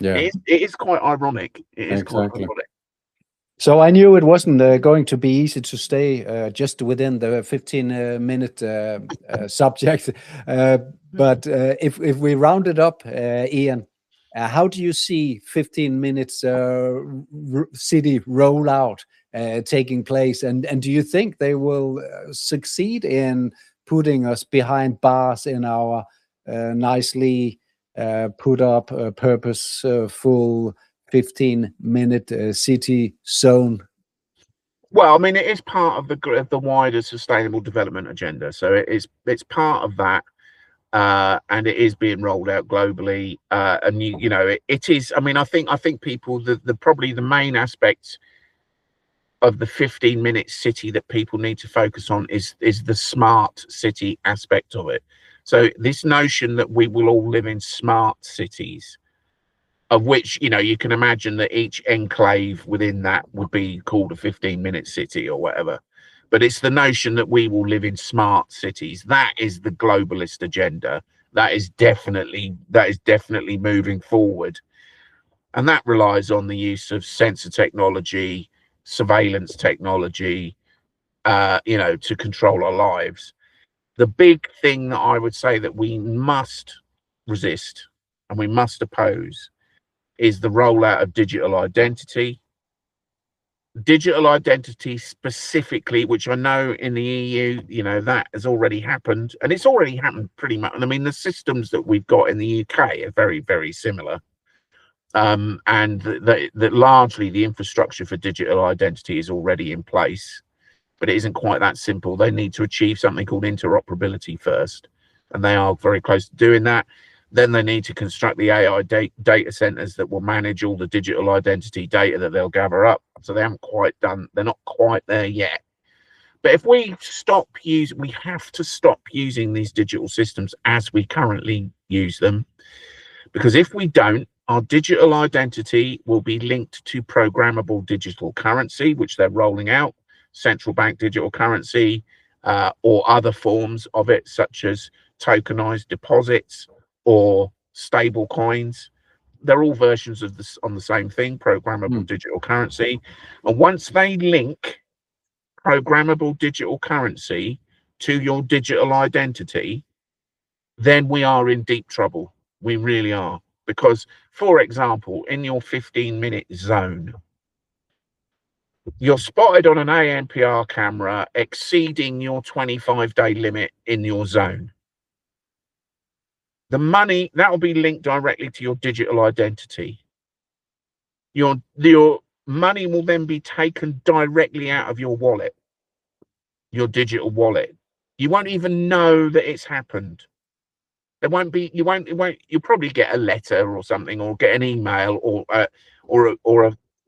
Yeah. It is quite ironic. It is Exactly. quite ironic. So I knew it wasn't going to be easy to stay just within the 15-minute subject. But if we round it up, Iain, how do you see 15 minutes city rollout taking place? And do you think they will succeed in putting us behind bars in our nicely put up purposeful 15-minute city zone? Well, I mean, it is part of the wider sustainable development agenda. So it's part of that, and it is being rolled out globally. And it is. I mean, I think people probably the main aspect of the 15-minute city that people need to focus on is the smart city aspect of it. So this notion that we will all live in smart cities, of which, you can imagine that each enclave within that would be called a 15-minute city or whatever. But it's the notion that we will live in smart cities. That is the globalist agenda. That is definitely moving forward. And that relies on the use of sensor technology, surveillance technology, to control our lives. The big thing that I would say that we must resist and we must oppose is the rollout of digital identity, digital identity specifically, which I know in the EU, you know, that has already happened, and it's already happened pretty much. I mean, the systems that we've got in the UK are very, very similar. And that largely the infrastructure for digital identity is already in place, but it isn't quite that simple. They need to achieve something called interoperability first, and they are very close to doing that. Then they need to construct the AI data centers that will manage all the digital identity data that they'll gather up. So they haven't quite done, they're not quite there yet. But if we stop using, we have to stop using these digital systems as we currently use them. Because if we don't, our digital identity will be linked to programmable digital currency, which they're rolling out, central bank digital currency, or other forms of it, such as tokenized deposits or stable coins. They're all versions of this on the same thing, programmable digital currency. And once they link programmable digital currency to your digital identity, then we are in deep trouble. We really are. Because, for example, in your 15-minute zone, you're spotted on an ANPR camera exceeding your 25-day limit in your zone. The money, that will be linked directly to your digital identity. Your money will then be taken directly out of your wallet, your digital wallet. You won't even know that it's happened. There won't be, you'll probably get a letter or something, or get an email, or a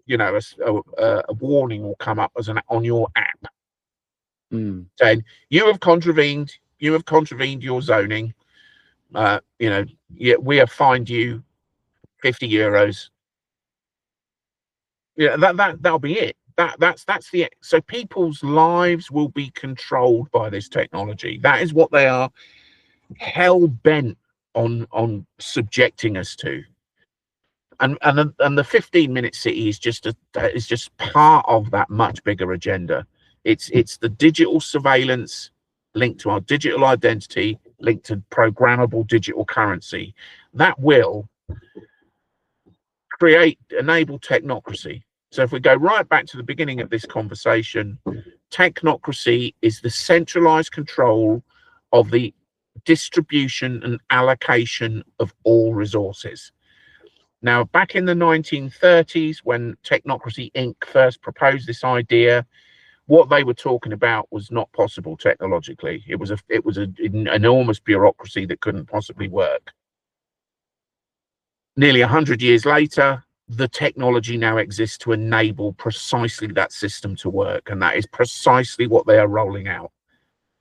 you know, a warning will come up as on your app saying you have contravened your zoning. You know, we have fined you €50. Yeah, that'll be it. That's the, so people's lives will be controlled by this technology. That is what they are hell bent on subjecting us to. And the 15-minute city is just part of that much bigger agenda. It's the digital surveillance linked to our digital identity, linked to programmable digital currency, that will enable technocracy. So if we go right back to the beginning of this conversation, technocracy is the centralized control of the distribution and allocation of all resources. Now, back in the 1930s, when Technocracy Inc. first proposed this idea, what they were talking about was not possible technologically. It was an enormous bureaucracy that couldn't possibly work. Nearly 100 years later, the technology now exists to enable precisely that system to work, and that is precisely what they are rolling out.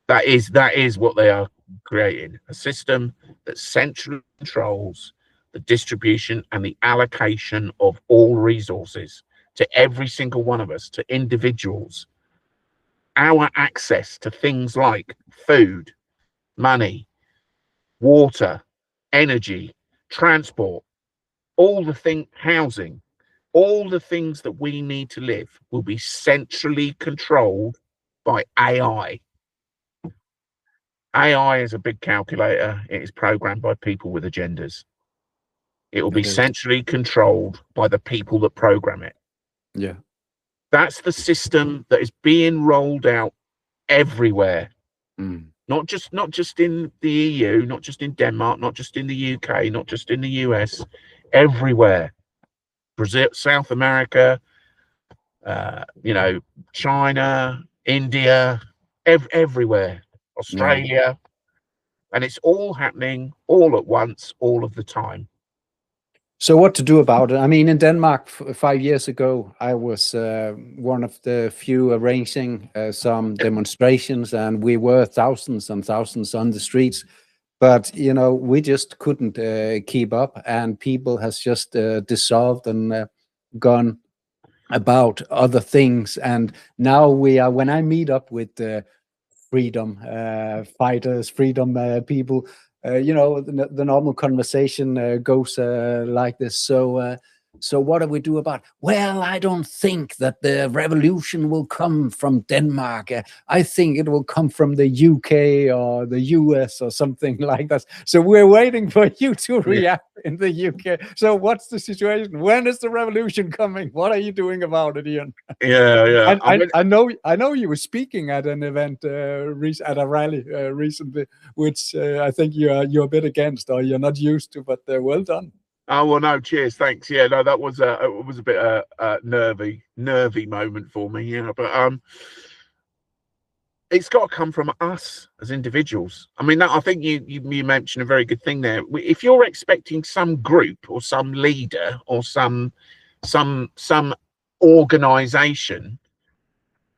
That is what they are creating, a system that centrally controls the distribution and the allocation of all resources to every single one of us, to individuals. Our access to things like food, money, water, energy, transport, housing, all the things that we need to live will be centrally controlled by AI. AI is a big calculator. It is programmed by people with agendas. It will be centrally controlled by the people that program it. Yeah. That's the system that is being rolled out everywhere. Not just in the EU, not just in Denmark, not just in the UK, not just in the US, everywhere. Brazil, South America, you know, China, India, everywhere, Australia. And it's all happening all at once, all of the time. So what to do about it? I mean, in Denmark 5 years ago, I was one of the few arranging some demonstrations, and we were thousands and thousands on the streets. But, you know, we just couldn't keep up, and people has just dissolved and gone about other things. And now we are, when I meet up with freedom fighters, freedom people, you know, the normal conversation goes like this. So So what do we do about? Well, I don't think that the revolution will come from Denmark. I think it will come from the UK or the US or something like that. So we're waiting for you to react in the UK. So what's the situation? When is the revolution coming? What are you doing about it, Iain? Yeah. I know you were speaking at an event at a rally recently, which I think you're a bit against, or you're not used to. But well done. Oh, well, no, cheers, thanks. Yeah, no, that was it was a bit nervy moment for me. Yeah, but it's got to come from us as individuals. I mean, I think you mentioned a very good thing there. If you're expecting some group or some leader or some organization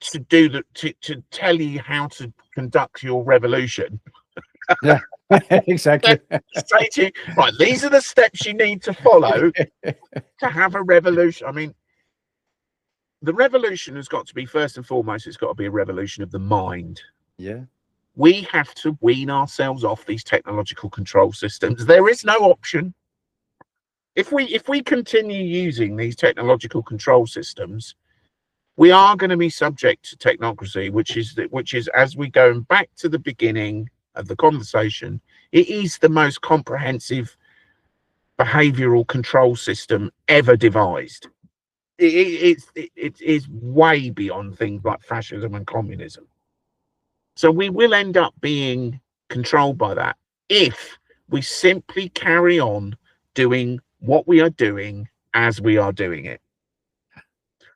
to do to tell you how to conduct your revolution, Yeah, exactly. say to you, right, these are the steps you need to follow to have a revolution. I mean, the revolution has got to be, first and foremost, it's got to be a revolution of the mind. Yeah. We have to wean ourselves off these technological control systems. There is no option. If we continue using these technological control systems, we are going to be subject to technocracy, which is, as we go back to the beginning of the conversation, it is the most comprehensive behavioral control system ever devised. It is way beyond things like fascism and communism. So we will end up being controlled by that if we simply carry on doing what we are doing as we are doing it.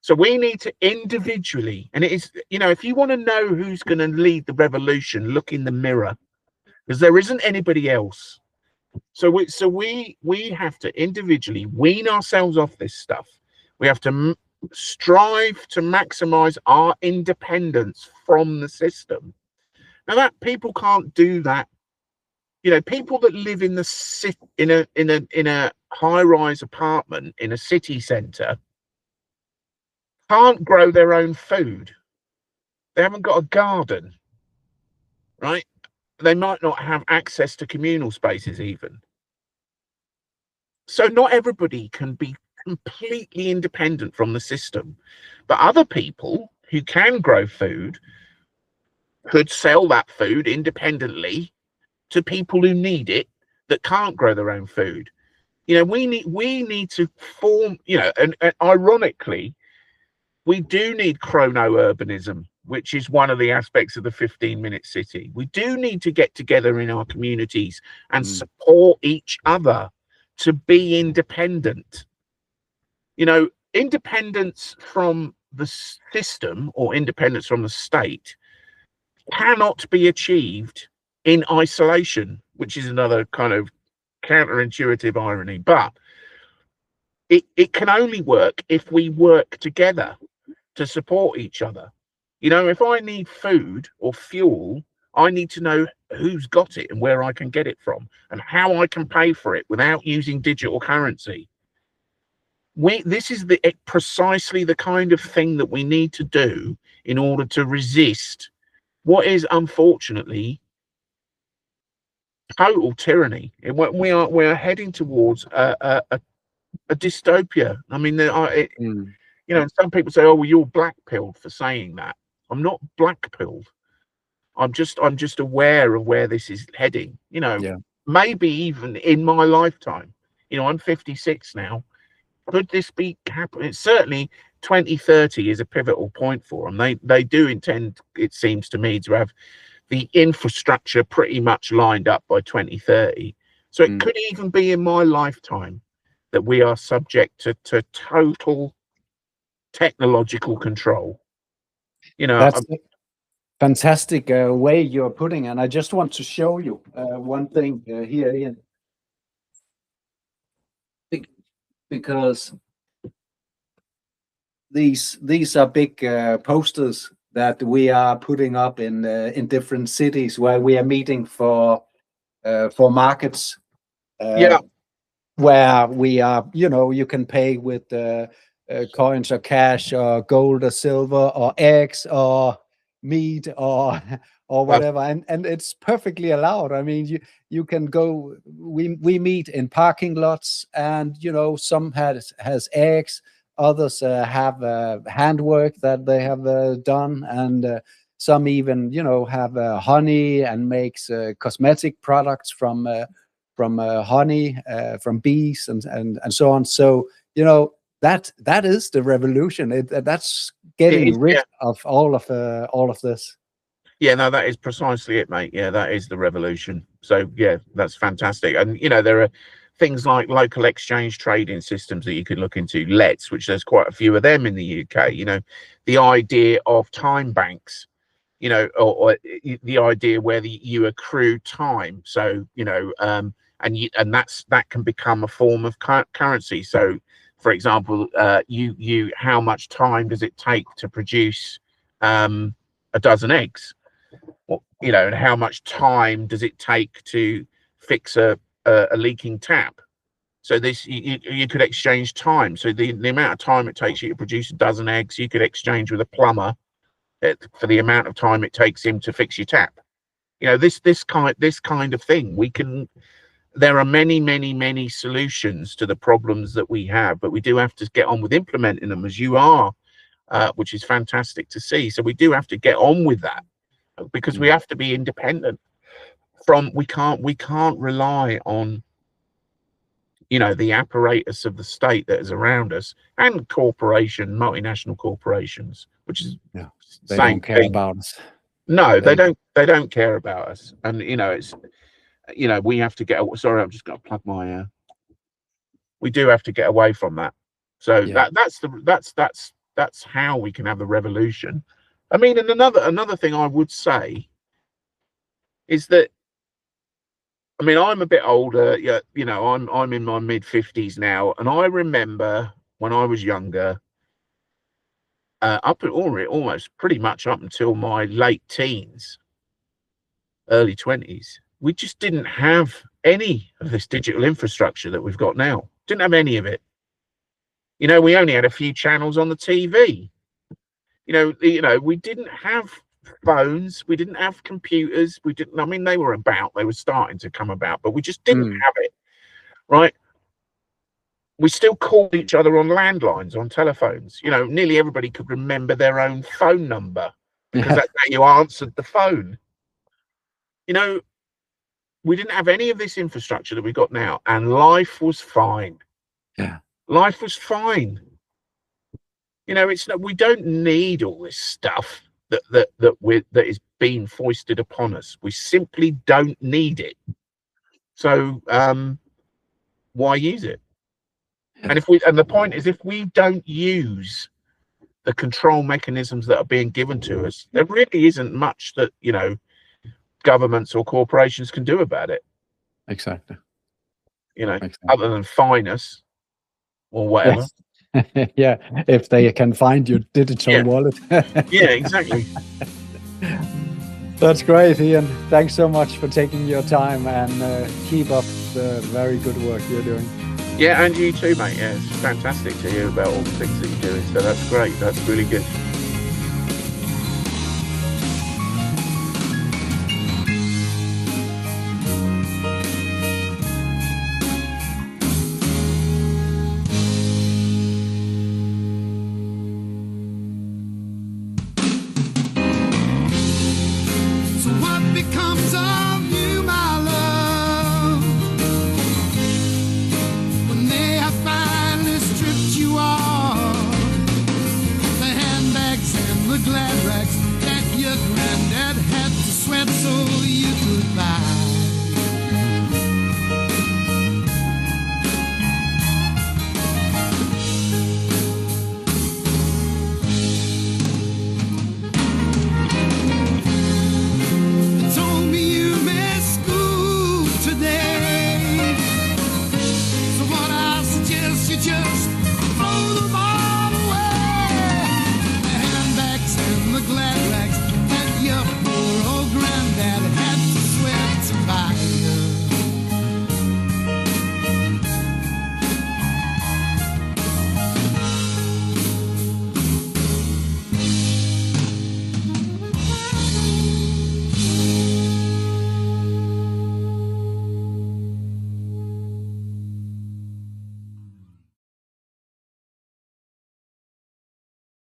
So we need to individually, and it is, if you want to know who's going to lead the revolution, look in the mirror, because there isn't anybody else. So we have to individually wean ourselves off this stuff. We have to strive to maximize our independence from the system. Now, that people can't do that. People that live in a high-rise apartment in a city centre can't grow their own food. They haven't got a garden, right? They might not have access to communal spaces even. So not everybody can be completely independent from the system, but other people who can grow food could sell that food independently to people who need it that can't grow their own food. We need to form, and ironically, we do need chrono-urbanism, which is one of the aspects of the 15-minute city. We do need to get together in our communities and support each other to be independent. Independence from the system or independence from the state cannot be achieved in isolation, which is another kind of counterintuitive irony. But it can only work if we work together to support each other. If I need food or fuel, I need to know who's got it and where I can get it from and how I can pay for it without using digital currency. This is precisely the kind of thing that we need to do in order to resist what is unfortunately total tyranny. We are heading towards a dystopia. I mean, some people say, "Oh, well, you're black-pilled for saying that." I'm not black-pilled. I'm just aware of where this is heading. Maybe even in my lifetime. I'm 56 now. Could this be happening? It's certainly 2030 is a pivotal point for them. They do intend, it seems to me, to have the infrastructure pretty much lined up by 2030. So it could even be in my lifetime that we are subject to total technological control. That's a fantastic way you're putting, and I just want to show you one thing here, Iain, because these are big posters that we are putting up in different cities where we are meeting for markets. Where we are, you can pay with coins or cash or gold or silver or eggs or meat or whatever, and it's perfectly allowed. I mean, you can go. We meet in parking lots, and some has eggs, others have handwork that they have done, and some even have honey and makes cosmetic products from honey, from bees, and so on. So that is the revolution. That's getting rid of all of this. Yeah, no, that is precisely it, mate. Yeah, that is the revolution. So yeah, that's fantastic. And there are things like local exchange trading systems that you could look into, LETs, which there's quite a few of them in the UK. The idea of time banks, or the idea where you accrue time. So and that can become a form of currency. So, for example, how much time does it take to produce a dozen eggs? And how much time does it take to fix a leaking tap? So this you could exchange time. So the amount of time it takes you to produce a dozen eggs, you could exchange with a plumber for the amount of time it takes him to fix your tap. This kind of thing. There are many solutions to the problems that we have, but we do have to get on with implementing them, as you are, which is fantastic to see. So we do have to get on with that, because we have to be independent we can't rely on the apparatus of the state that is around us, and multinational corporations, which is they don't care about us. No, they don't care about us. And it's we have to get, sorry, I'm just going to plug my we do have to get away from that. So that's how we can have the revolution. I mean, and another thing I would say is that, I mean, I'm a bit older. Yeah, I'm in my mid-50s now, and I remember when I was younger, almost pretty much up until my late teens, early 20s, we just didn't have any of this digital infrastructure that we've got now. Didn't have any of it. We only had a few channels on the TV. We didn't have phones, we didn't have computers, I mean, they were starting to come about, but we just didn't have it, right? We still called each other on landlines, on telephones. Nearly everybody could remember their own phone number, because that's how you answered the phone. We didn't have any of this infrastructure that we got now, and life was fine. Life was fine. We don't need all this stuff that is being foisted upon us. We simply don't need it. So why use it? And the point is, if we don't use the control mechanisms that are being given to us, there really isn't much that governments or corporations can do about it. Exactly. Other than fine us or whatever. Yes. Yeah, if they can find your digital wallet. Yeah, exactly. That's great, Iain. Thanks so much for taking your time, and keep up the very good work you're doing. Yeah, and you too, mate. Yeah, it's fantastic to hear about all the things that you're doing. So that's great. That's really good. Glad rags that your granddad had to sweat so you could buy.